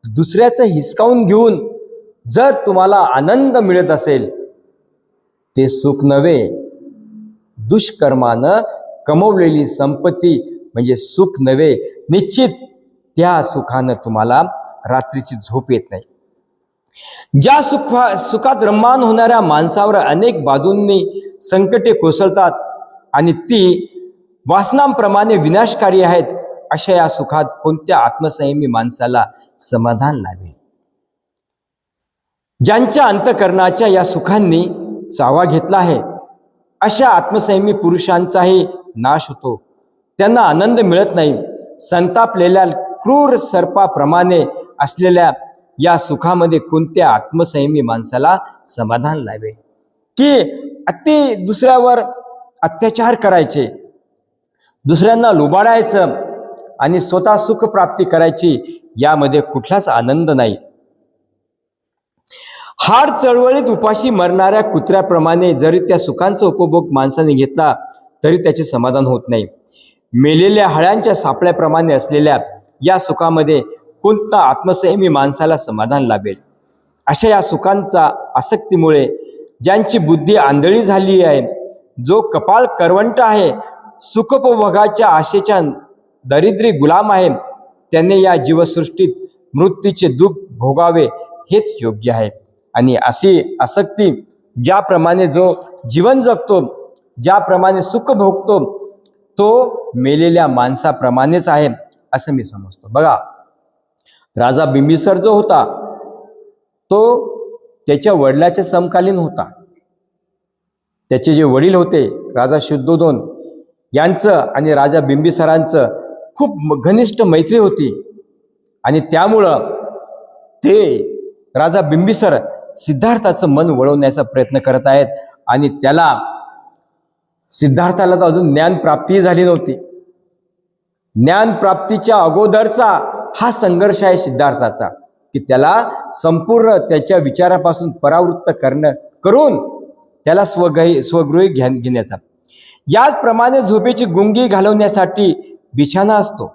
दुसऱ्याचं हिसकावून घेऊन जर तुम्हाला आनंद मिळत असेल, ते सुख नव्हे. दुष्कर्मानं कमवलेली संपत्ती म्हणजे सुख नव्हे. निश्चित त्या सुखानं तुम्हाला रात्रीची झोप येत नाही. ज्या सुखात रममान होणाऱ्या माणसावर अनेक बाजूंनी संकटे कोसळतात आणि ती वासनांप्रमाणे विनाशकारी आहेत, अशा या सुखात कोणत्या आत्मसंयमी माणसाला समाधान लाभेल? ज्यांच्या अंतःकरणाच्या या सुखांनी चावा घेतला आहे, अशा आत्मसंयमी पुरुषांचाही नाश होतो. त्यांना आनंद मिळत नाही. संतापलेल्या क्रूर सर्पाप्रमाणे असलेल्या या सुखामध्ये कोणत्या आत्मसंयमी माणसाला समाधान लाभेल? की दुसऱ्यावर अत्याचार करायचे, दुसऱ्यांना लुबाडायचं आणि स्वतः सुख प्राप्ती करायची, यामध्ये कुठलाच आनंद नाही. हाड चळवळीत उपाशी मरणाऱ्या कुत्र्याप्रमाणे जरी त्या सुखांचा उपभोग माणसाने घेतला तरी त्याचे समाधान होत नाही. मेलेल्या हळ्यांच्या सापळ्याप्रमाणे असलेल्या या सुखामध्ये कोणता आत्मसंयमी माणसाला समाधान लाभेल? अशा या सुखांचा आसक्तीमुळे ज्यांची बुद्धी आंधळी झाली आहे, जो कपाळ करवंट आहे, सुखोपभोगाच्या आशेच्या दरिद्री गुलाम आहे, त्याने या जीवसृष्टीत मृत्यूचे दुःख भोगावे हेच योग्य आहे. आणि अशी आसक्ती ज्याप्रमाणे जो जीवन जगतो, ज्याप्रमाणे सुख भोगतो, तो मेलेल्या माणसाप्रमाणेच आहे असं मी समजतो. बघा, राजा बिंबिसार जो होता तो त्याच्या वडिलाच्या समकालीन होता. त्याचे जे वडील होते राजा शुद्धोधन यांचं आणि राजा बिंबिसारांचं खूप घनिष्ठ मैत्री होती आणि त्यामुळं ते राजा बिंबिसार सिद्धार्थाचं मन वळवण्याचा प्रयत्न करत आहेत आणि सिद्धार्थाला तर अजून ज्ञानप्राप्ती झाली नव्हती. ज्ञानप्राप्तीच्या अगोदरचा हा संघर्ष आहे सिद्धार्थाचा, की त्याला संपूर्ण त्याच्या विचारापासून परावृत्त करून त्याला स्वगृही घेण्याचा. याचप्रमाणे झोपेची गुंगी घालवण्यासाठी बिछाना असतो.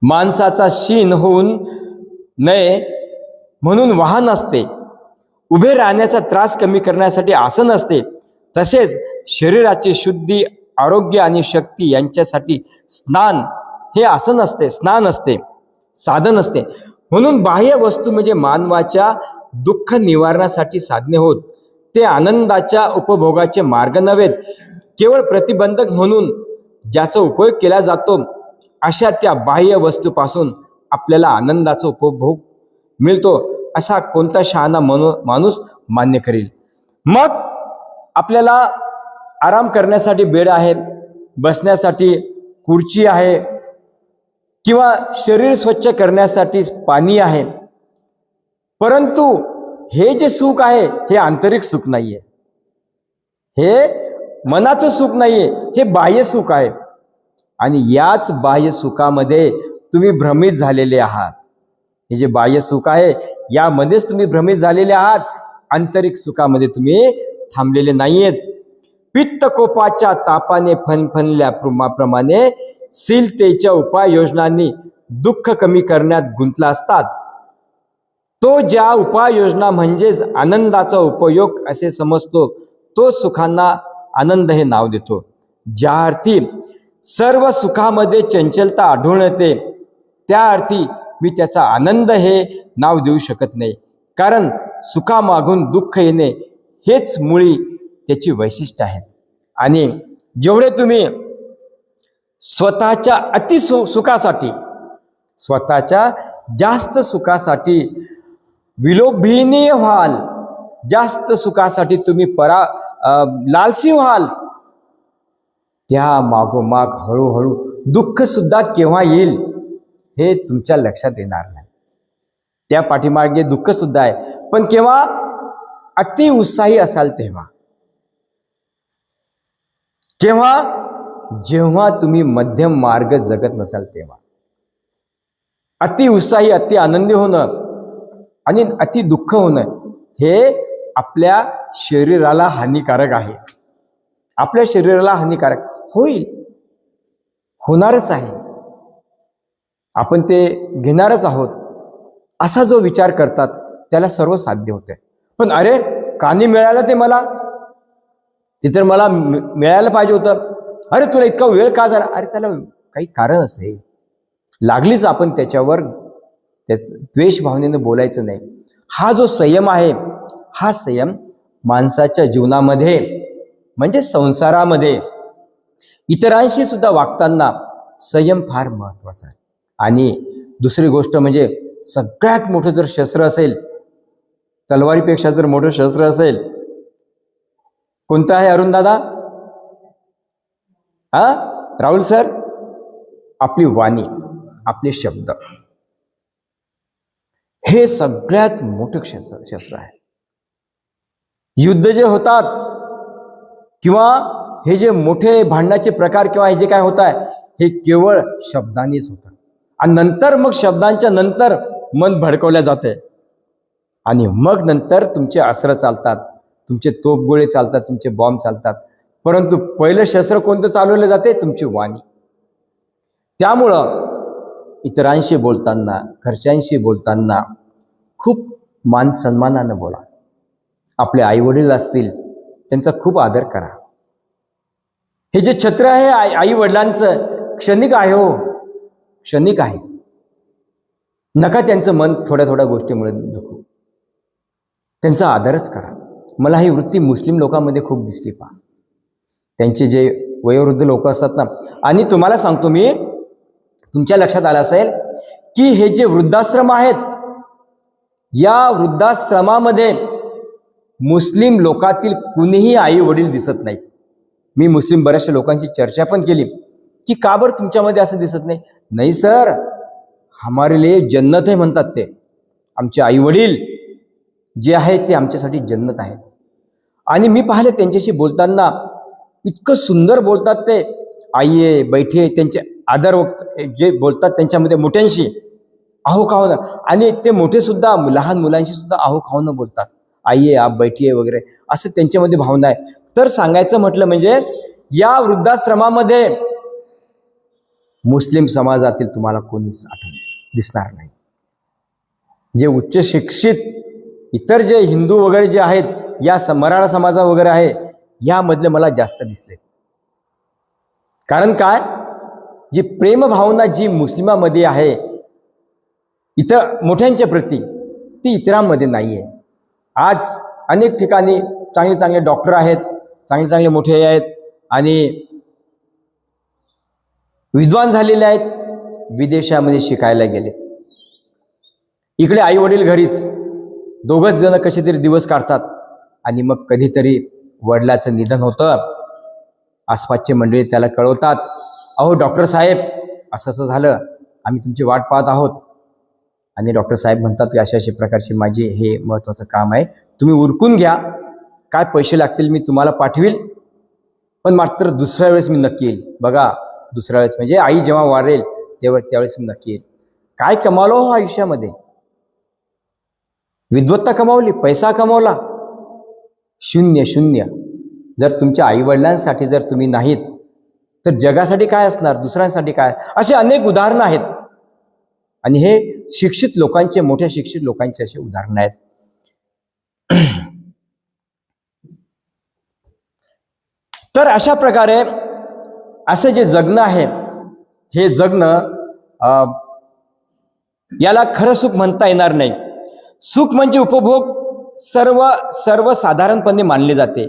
माणसाचा शीन होऊन नये म्हणून वाहन असते. उभे राहण्याचा त्रास कमी करण्यासाठी आसन असते. तसेच शरीराची शुद्धी, आरोग्य आणि शक्ती यांच्यासाठी स्नान हे आसन असते, स्नान असते, साधन असते. म्हणून बाह्य वस्तू म्हणजे मानवाच्या दुःख निवारणासाठी साधने होत. ते आनंदाच्या उपभोगाचे मार्ग नव्हेत, केवळ प्रतिबंधक म्हणून ज्याचा उपयोग केला जातो. अशा त्या बाह्य वस्तूपासून आपल्याला आनंदाचा उपभोग मिळतो असा कोणता शहाणा माणूस मान्य करेल? मग आपल्याला आराम करण्यासाठी बेड आहे, बसण्यासाठी खुर्ची आहे, किंवा शरीर स्वच्छ करण्यासाठी पाणी आहे. परंतु हे जे सुख आहे हे आंतरिक सुख नाहीये, हे मनाचं सुख नाहीये, हे बाह्य सुख आहे. आणि याच बाह्य सुखामध्ये तुम्ही भ्रमित झालेले आहात. हे जे बाह्य सुख आहे यामध्येच तुम्ही भ्रमित झालेले आहात. आंतरिक सुखामध्ये तुम्ही थांबलेले नाहीयेत. पित्त कोपाच्या तापाने फणफणल्याप्रमाणे शीलतेच्या उपाययोजनांनी दुःख कमी करण्यात गुंतला असतात. तो ज्या उपाययोजना म्हणजेच आनंदाचा उपयोग असे समजतो, तो सुखांना आनंद हे नाव देतो. ज्या अर्थी सर्व सुखामध्ये चंचलता आढळून येते, त्या अर्थी मी त्याचा आनंद हे नाव देऊ शकत नाही. कारण सुखामागून दुःख येणे हेच मुळी त्याची वैशिष्ट्य आहे. आणि जेवढे तुम्ही स्वतःच्या सुखासाठी, स्वतःच्या जास्त सुखासाठी विलोभनीय व्हाल, जास्त सुखासाठी तुम्ही लालसी व्हाल, त्या मागोमाग हळूहळू दुःख सुद्धा केव्हा येईल हे तुमच्या लक्षात येणार नाही. त्या पाठीमागे दुःख सुद्धा आहे, पण केव्हा? अति उत्साही असाल तेव्हा. केव्हा? जेव्हा तुम्ही मध्यम मार्ग जगत नसाल तेव्हा. अति उत्साही, अति आनंदी होणं आणि अति दुःख होणं हे आपल्या शरीराला हानिकारक आहे. आपल्या शरीराला हानिकारक होईल, होणारच आहे, आपण ते घेणारच आहोत, असा जो विचार करतात त्याला सर्व साध्य होते. पण अरे कानी मिळालं ते मला, ते तर मला मिळायला पाहिजे होतं, अरे तुला इतका वेळ का झाला, अरे त्याला काही कारण असेल, लागलीच आपण त्याच्यावर द्वेष भावनेनं बोलायचं नाही. हा जो संयम आहे, हा संयम माणसाच्या जीवनामध्ये म्हणजे संसारामध्ये इतरांशी सुद्धा वागताना संयम फार महत्वाचा आहे. आणि दुसरी गोष्ट म्हणजे सगळ्यात मोठं जर शस्त्र असेल, तलवारीपेक्षा जर मोठं शस्त्र असेल, कोणतं आहे अरुण दादा? राहुल सर? आपली वाणी, आपले शब्द, हे सगळ्यात मोठं शस्त्र आहे. युद्ध जे होतात किंवा हे जे मोठे भांडणाचे प्रकार किंवा हे जे काय होत आहे हे केवळ शब्दांनीच होतं. आणि नंतर मग शब्दांच्या नंतर मन भडकवल्या जाते आणि मग नंतर तुमचे अस्त्र चालतात, तुमचे तोफगोळे चालतात, तुमचे बॉम्ब चालतात. परंतु पहिलं शस्त्र कोणतं चालवलं जाते? तुमची वाणी. त्यामुळं इतरांशी बोलताना, घरच्यांशी बोलताना खूप मान सन्मानानं बोला. आपले आईवडील असतील त्यांचा खूप आदर करा. हे जे छत्र आहे आई वडिलांचं क्षणिक आहे, हो क्षणिक आहे. नका त्यांचं मन थोड्या थोड्या गोष्टीमुळे दुखू, त्यांचा आदरच करा. मला ही वृत्ती मुस्लिम लोकांमध्ये खूप दिसली पहा. त्यांचे जे वयोवृद्ध लोक असतात ना, आणि तुम्हाला सांगतो मी, तुमच्या लक्षात आलं असेल की हे जे वृद्धाश्रम आहेत, या वृद्धाश्रमामध्ये मुस्लिम लोकातील कुणीही आई वडील दिसत नाहीत. मी मुस्लिम बऱ्याचशा लोकांची चर्चा पण केली की का बरं तुमच्यामध्ये असं दिसत नाही? नाही सर, हमारे लिए जन्नत है म्हणतात ते. आमचे आई वडील जे आहेत ते आमच्यासाठी जन्नत आहेत. आणि मी पाहिलं त्यांच्याशी बोलताना इतकं सुंदर बोलतात ते. आईये बैठिये, त्यांचे आदर जे बोलतात त्यांच्यामध्ये मोठ्यांशी आहो खावणं, आणि ते मोठे सुद्धा लहान मुलांशी सुद्धा आहो खावणं बोलतात. आईये आप बैठिये वगैरे असं त्यांच्यामध्ये भावना आहे. तर सांगायचं म्हटलं म्हणजे या वृद्धाश्रमामध्ये मुस्लिम समाजातील तुम्हाला कोणीच दिसणार नाही. जे उच्च शिक्षित इतर जे हिंदू वगैरे जे आहेत, या मराठा समाजा वगैरे आहे, यामधले मला जास्त दिसले. कारण काय? जी प्रेमभावना जी मुस्लिमामध्ये आहे इतर मोठ्यांच्या प्रती, ती इतरांमध्ये नाही आहे. आज अनेक ठिकाणी चांगले चांगले डॉक्टर आहेत, चांगले चांगले मोठे आहेत आणि विद्वान झालेले आहेत, विदेशामध्ये शिकायला गेले. इकडे आई वडील घरीच, दोघंच जण कसे तरी दिवस काढतात आणि मग कधीतरी वडिलाचं निधन होतं आसपासचे मंडळी त्याला कळवतात, अहो डॉक्टर साहेब असं असं झालं, आम्ही तुमची वाट पाहत आहोत. आणि डॉक्टर साहेब म्हणतात की अशा प्रकारचे माझे हे महत्त्वाचं काम आहे, तुम्ही उरकून घ्या, काय पैसे लागतील मी तुम्हाला पाठवील, पण मात्र दुसऱ्या वेळेस मी नक्की येईल. बघा, दुसऱ्या वेळेस म्हणजे आई जेव्हा वारेल त्यावेळेस मी नक्की येईल. काय कमावलो हो आयुष्यामध्ये? विद्वत्ता कमावली, पैसा कमावला, शून्य शून्य. जर तुमच्या आईवडिलांसाठी जर तुम्ही नाहीत तर जगासाठी काय असणार, दुसऱ्यांसाठी काय? असे अनेक उदाहरणं आहेत. आणि हे शिक्षित लोकांचे, मोठ्या शिक्षित लोकांचे असे उदाहरणं आहेत. तर अशा प्रकारे असं जे जगणं आहे, हे जगणं याला खरं सुख म्हणता येणार नाही. सुख म्हणजे उपभोग सर्वसाधारणपणे मानले जाते.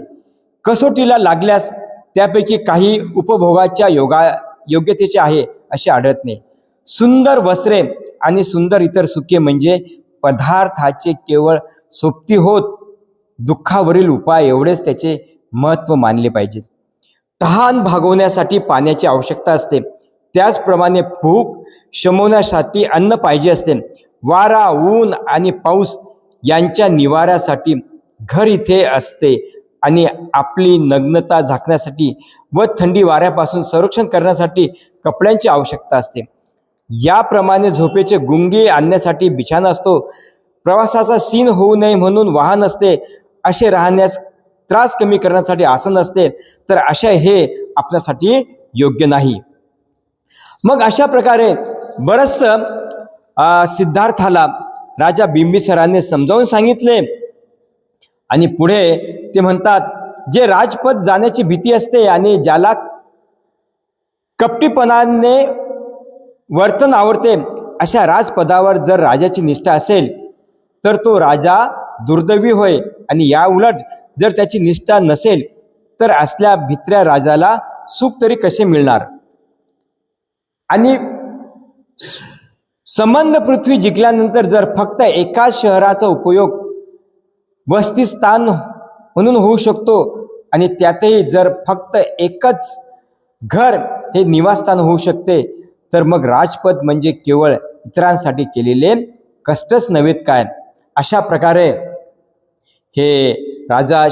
कसोटीला लागल्यास त्यापैकी काही उपभोगाच्या योग्यतेचे आहे असे आढळत नाही. सुंदर वस्त्रे आणि सुंदर इतर सुखे म्हणजे पदार्थाचे केवळ सोबती होत, दुःखावरील उपाय एवढेच त्याचे महत्त्व मानले पाहिजे. तहान भागवण्यासाठी पाण्याची आवश्यकता असते, त्याचप्रमाणे भूक शमवण्यासाठी अन्न पाहिजे असते. वारा, ऊन आणि पाऊस यांच्या निवाऱ्यासाठी घर इथे असते आणि आपली नग्नता झाकण्यासाठी व थंडी वाऱ्यापासून संरक्षण करण्यासाठी कपड्यांची आवश्यकता असते. याप्रमाणे झोपेचे गुंगे आणण्यासाठी बिछाना असतो. प्रवासाचा सीन होऊ नये म्हणून वाहन असते. असे राहण्यास त्रास कमी करण्यासाठी आसन असते. तर अशा हे आपल्यासाठी योग्य नाही. मग अशा प्रकारे बरंचसं सिद्धार्थाला राजा बिंबिसाराने समजावून सांगितले. आणि पुढे ते म्हणतात, जे राजपद जाण्याची भीती असते आणि ज्याला कपटीपणाने वर्तन आवडते, अशा राजपदावर जर राजाची निष्ठा असेल तर तो राजा दुर्दैवी होय. आणि या उलट जर त्याची निष्ठा नसेल तर असल्या भित्र्या राजाला सुख तरी कसे मिळणार? आणि संबंध पृथ्वी जिंकल्यानंतर जर फक्त एकाच शहराचा उपयोग वसतिस्थान म्हणून होऊ शकतो आणि त्यातही जर फक्त एकच घर हे निवासस्थान होऊ शकते, तर मग राजपद म्हणजे केवळ इतरांसाठी केलेले कष्टच नव्हेत काय? अशा प्रकारे हे राजा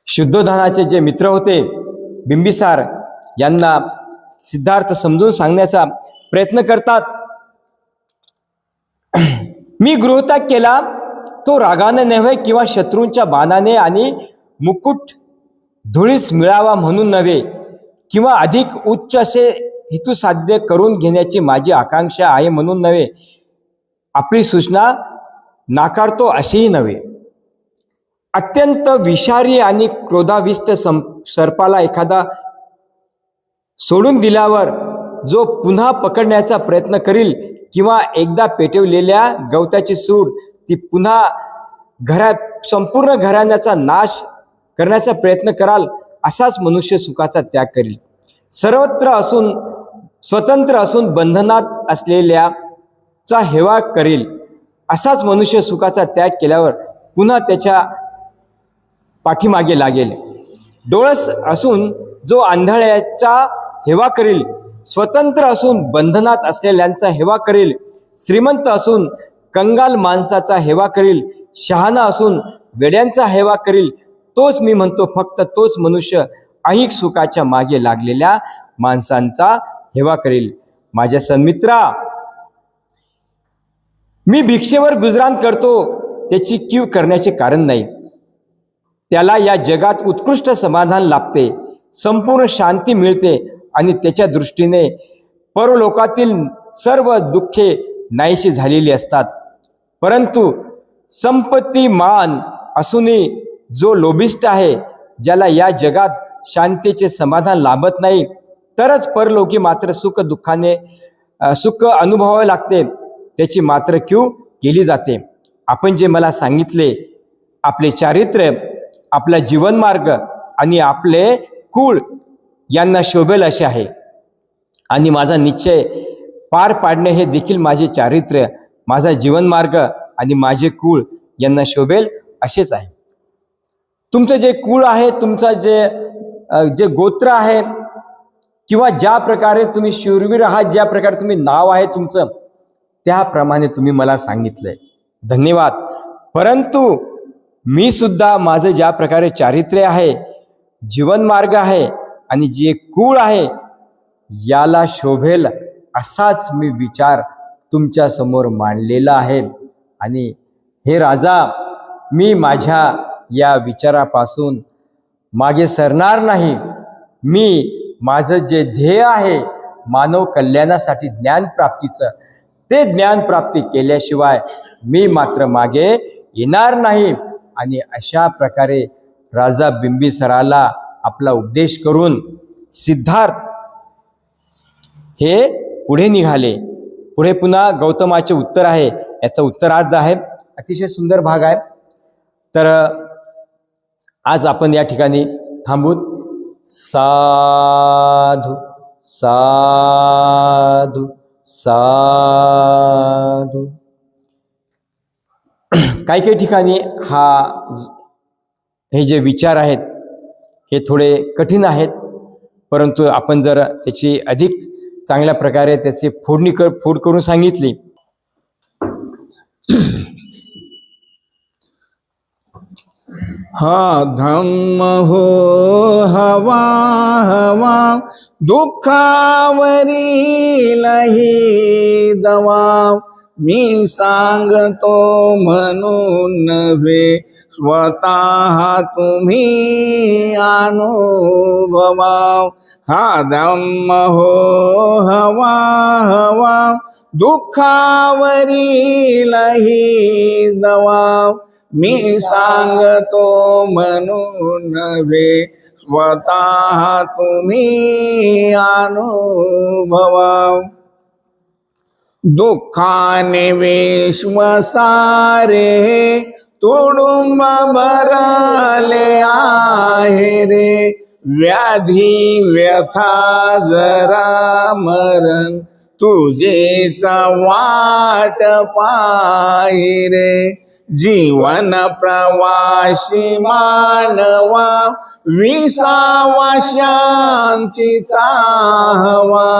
शुद्धोधनाचे जे मित्र होते बिंबिसार यांना सिद्धार्थ समजून सांगण्याचा प्रयत्न करतात. मी गृहत्याग केला तो रागाने नव्हे किंवा शत्रूंच्या बाणाने आणि मुकुट धुळीस मिळावा म्हणून नव्हे किंवा अधिक उच्च असे हेतू साध्य करून घेण्याची माझी आकांक्षा आहे म्हणून नव्हे. आपली सूचना नाकारतो असेही नव्हे. अत्यंत विषारी आणि क्रोधाविष्ट सर्पाला एखादा सोडून दिल्यावर जो पुन्हा पकडण्याचा प्रयत्न करील किंवा एकदा पेटवलेल्या गवताची सूड ती पुन्हा संपूर्ण घराण्याचा नाश करण्याचा प्रयत्न कराल, असाच मनुष्य सुखाचा त्याग करील. सर्वत्र असून स्वतंत्र असून बंधनात असलेल्याचा हेवा करील, असाच मनुष्य सुखाचा त्याग केल्यावर पुन्हा त्याच्या पाठीमागे लागेल. डोळस असून जो आंधळ्याचा हेवा करील, स्वतंत्र असून बंधनात असलेल्यांचा हेवा करील, श्रीमंत असून कंगाल माणसाचा हेवा करील, शहाणा असून वेड्यांचा हेवा करील, तोच मी म्हणतो फक्त तोच मनुष्य ऐहिक सुखाच्या मागे लागलेल्या माणसांचा हेवा करील. माझ्या सन्मित्रा, मी भिक्षेवर गुजराण करतो त्याची कीव करण्याचे कारण नाही. त्याला या जगात उत्कृष्ट समाधान लाभते, संपूर्ण शांती मिळते आणि त्याच्या दृष्टीने परलोकातील सर्व दुःखे नाहीशी झालेली असतात. परंतु संपत्ती मान असूनही जो लोभिष्ठ आहे, ज्याला या जगात शांतीचे समाधान लाभत नाही, तरच परलोकी मात्र सुख अनुभवावे लागते, त्याची मात्र कीव केली जाते. आपण जे मला सांगितले, आपले चारित्र्य, आपला जीवनमार्ग आणि आपले कुळ यांना शोभेल असे आहे. आणि माझा निश्चय पार पाडणे हे देखील माझे चारित्र्य, माझा जीवनमार्ग आणि माझे कुळ यांना शोभेल असेच आहे. तुमचं जे कुळ आहे, तुमचा जे जे गोत्र आहे किंवा ज्या प्रकारे तुम्ही शूरवीर आहात, ज्या प्रकारे तुम्ही नाव आहे तुमचं, त्याप्रमाणे तुम्ही मला सांगितलंय, धन्यवाद. परंतु मी सुद्धा माझं ज्या प्रकारे चारित्र्य आहे, जीवनमार्ग आहे आणि जे कुळ आहे, याला शोभेल असाच मी विचार तुमच्या समोर मांडलेला आहे. आणि हे राजा, मी माझ्या या विचारापासून मागे सरणार नाही. मी माझं जे ध्येय आहे मानव कल्याणासाठी ज्ञानप्राप्तीचं, ते ज्ञानप्राप्ती केल्याशिवाय मी मात्र मागे येणार नाही. आणि अशा प्रकारे राजा बिंबिसाराला आपला उपदेश करून सिद्धार्थ हे पुढे निघाले. पुढे पुन्हा गौतमाचे उत्तर आहे, याचा उत्तरार्ध आहे, अतिशय सुंदर भाग आहे. तर आज आपण या ठिकाणी थांबूत. साधु साधु साधु. काही काही ठिकाणी हे जे विचार आहेत हे थोडे कठीण आहेत, परंतु आपण जर त्याची अधिक चांगल्या प्रकारे त्याची फोड करून सांगितली. हा धम्म हो हवा हवा दुःखावरील ही दवा, मी सांगतो म्हणून नव्हे स्वतः तुम्ही अनुभवाव. हा धम्म हो हवा हवा दुःखावरील ही दवा, मी सांगतो म्हणून नव्हे स्वतः तुम्ही अनुभवाव. दुःखाने विश्व सारे तुडुंब भरले आहे रे, व्याधी व्यथा जरा मरण तुझेचा वाट पाहि रे. जीवन प्रवासी मानवा विसावा शांतीचा हवा,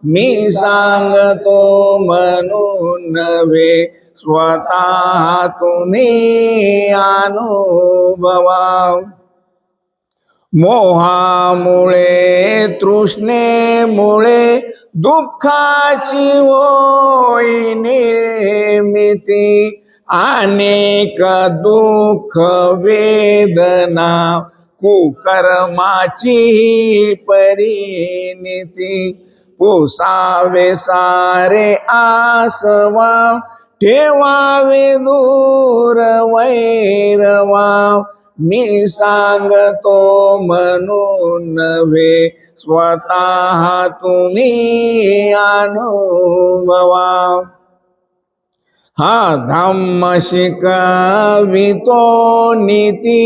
मी सांगतो म्हणून नव्हे स्वतः तुम्ही अनुभवाव. मोहामुळे तृष्णेमुळे दुःखाची होई निर्मिती, अनेक दुःख वेदना कुकर्माची परिणिती. पुसावे सारे आसवा ठेवावे दूर वैरवा, मी सांगतो म्हणून नव्हे स्वतः तुम्ही अनुभवा. हा धम्म शिकवितो नीती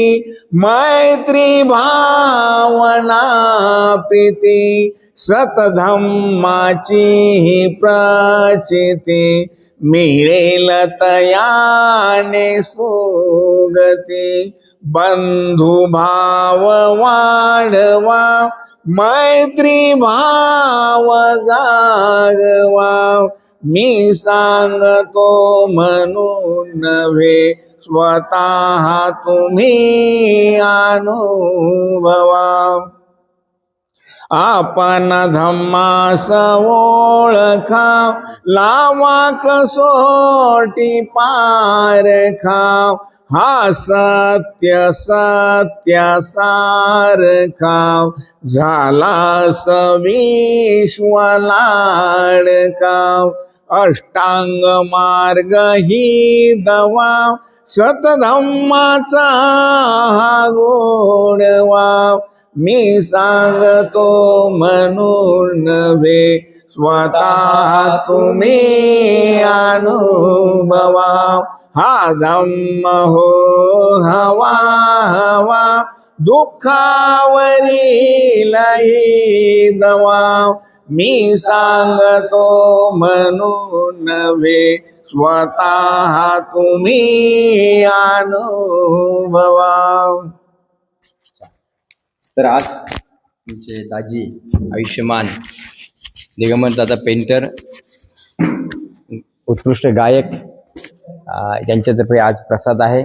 मैत्री भावना प्रीती, सतधम्माची ही प्रचिती मिळेल तयाने सुगती. बंधु भाव वाढवा मैत्री भाव जागवा, मी सांगतो म्हणून नव्हे स्वतः तुम्ही अनुभवा. आपण धम्मास ओळखा लावा कसोटी पारखा, हा सत्य सत्य सारखा झाला विश्व लाडका. अष्टांग मार्ग ही दवा सतधम्माचा हा गोडवा, मी सांगतो म्हणून नव्हे स्वतः तुम्ही अनुभवा. हा धम्म हो हवा हवा दुःखावरील ही दवा, मी सांगतो म्हणून नव्हे स्वतः तुम्ही अनुभवा. तर आज तुमचे दाजी आयुष्यमान निगमन दादा पेंटर, उत्कृष्ट गायक, यांच्यातर्फे आज प्रसाद आहे.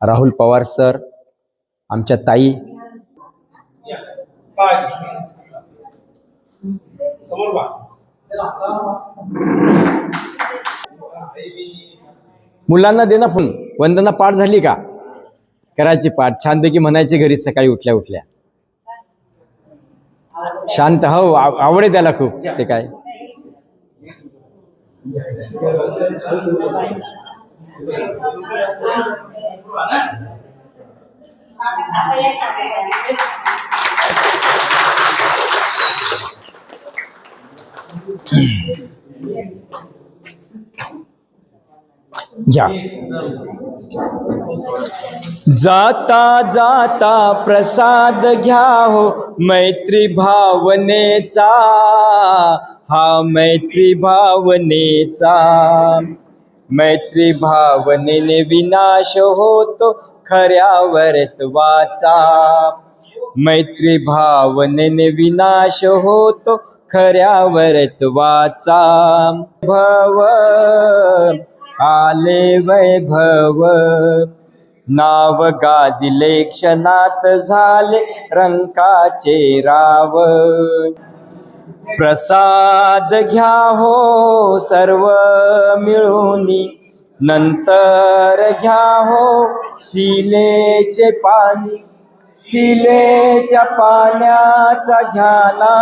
राहुल पवार सर, आमच्या ताई, मुलांना दे ना फोन. वंदना पाठ झाली का? करायची पाठ, छानपैकी म्हणायची घरी सकाळी उठल्या उठल्या. शांत हो, आवडे त्याला खूप. ते काय घ्या. जाता जाता प्रसाद घ्या हो मैत्री भावनेचा, हा मैत्री भावनेचा. मैत्री भावनेने विनाश होतो खऱ्यावरत्वाचा. मैत्री भावनेने विनाश होतो खऱ्यावरत्वाचा. भव आले वैभव, नाव गाजिले क्षणात झाले रंकाचे राव. प्रसाद घ्या हो सर्व मिळूनी, नंतर घ्या हो शिलेचे पाणी. शिलेच्या पाण्याचा घ्याना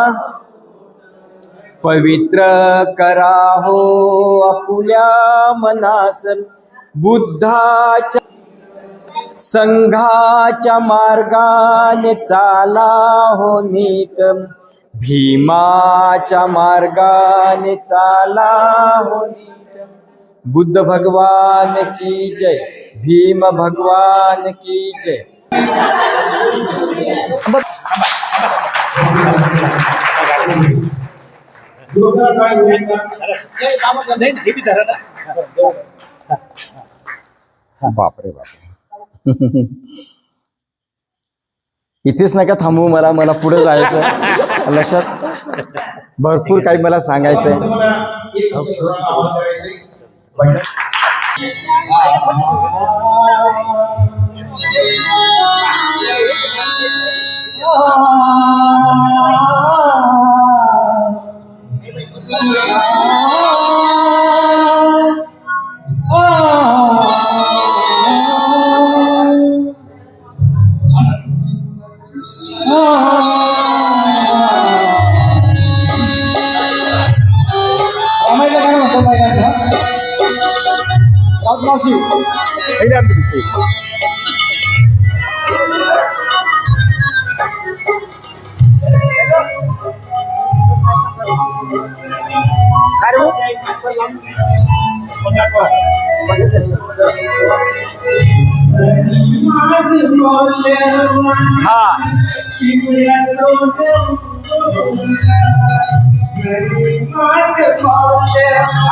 पवित्र करा हो आपुल्या मनास. बुद्धाच्या संघाच्या मार्गाने चाला हो नीट. भीमाच्या मार्गाने चाला हो नीट. बुद्ध भगवान की जय, भीम भगवान की जय. बापरे बापरे. इथेच नका थांबू, मला पुढे जायचं. लक्षात भरपूर काही मला सांगायचंय.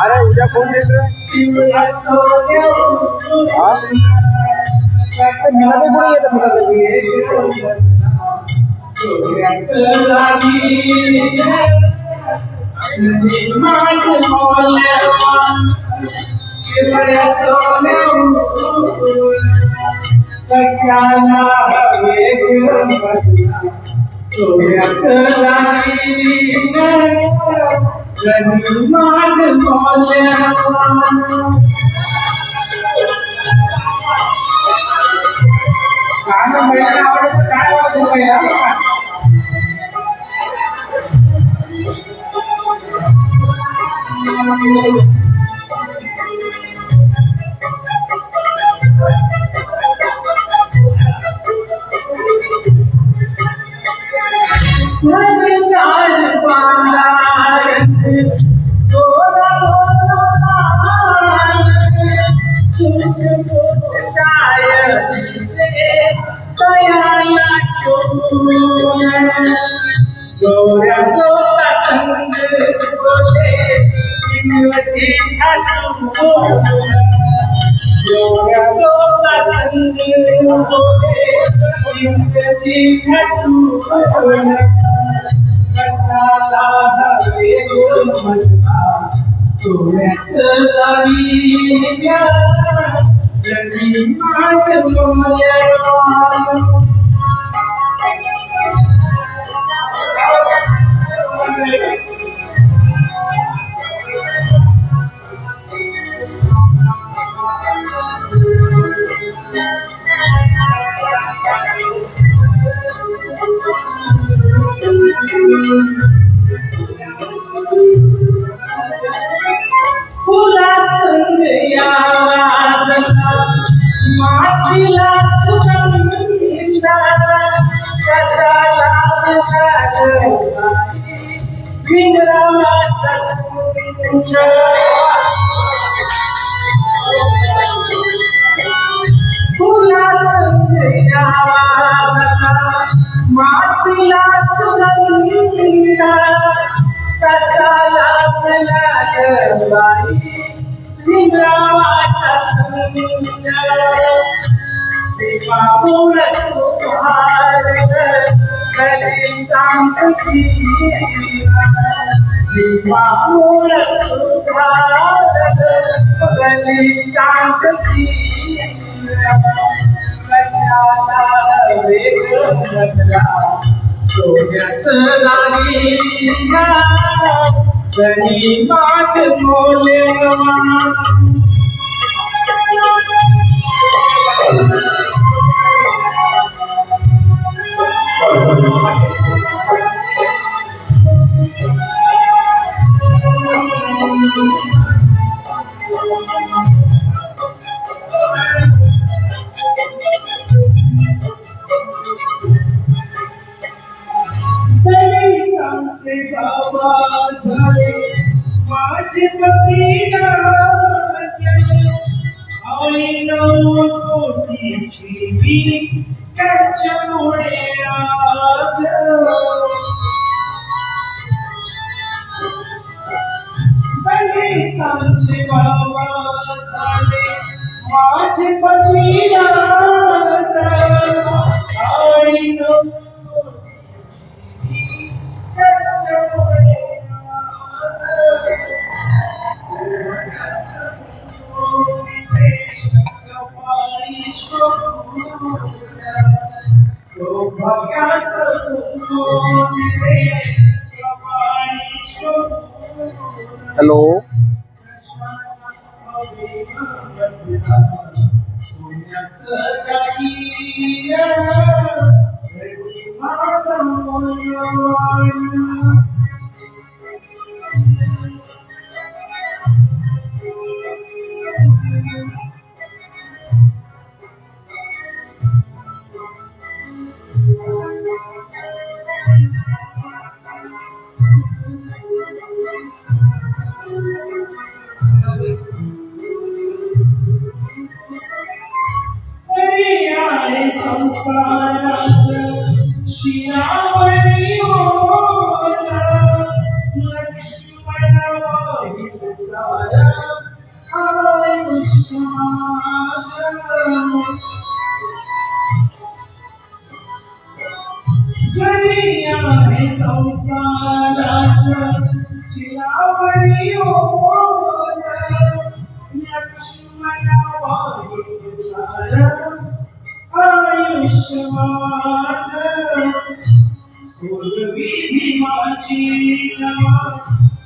अरे उद्या फोन देत रे. मला ते पुढे येतं. एवढ्या लोकांसंग होते इंग्रजी हसून कशाला हवे ग म्हणता सोन्याचं दागिन्या रवी माझं मोल्या फुला संग यावा मातीला सुगंधा कसा लागला भिंगरामाचा सुगंध फुला संग यावा मातीला सुगंधा कसा लागला बाई भिंगरामाचा सुगंध देवा मूळ सुधार दलितांचं जीवन देवा मूळ सुधार दलितांचं जीवन कशाला वेग बदला सोन्याचं दागिना गणी माझं मोल्या दलितांचे बाबा झाले माझे पतीला आणि 9 कोटीची मी त्याच्यामुळे आज दलितांचे बाबा झाले माझे पतीला आणि 9 हॅलो शिरावरी होता लक्ष्मण सारा आयुष्मान जरियाने संसाराचा शिरावरी होता लक्ष्मण सारा आयुष्मान पूर्वी भीमाची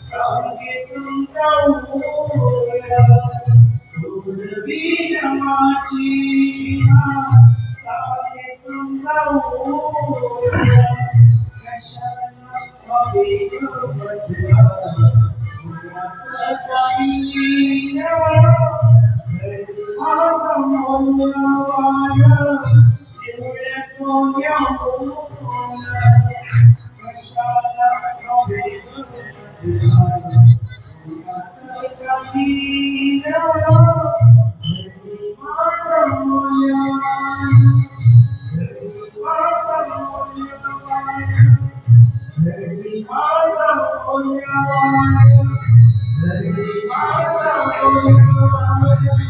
सांगे समजावूया पूर्वी नमाची सांगे समजावूया कशाला हवे बदला सोन्याचं दागिना माझा मौल्यवान एवढ्या सोन्याहून कशाला हवे बदला सोन्याचं दागिना माझा मौल्यवान माझा मौल्यवान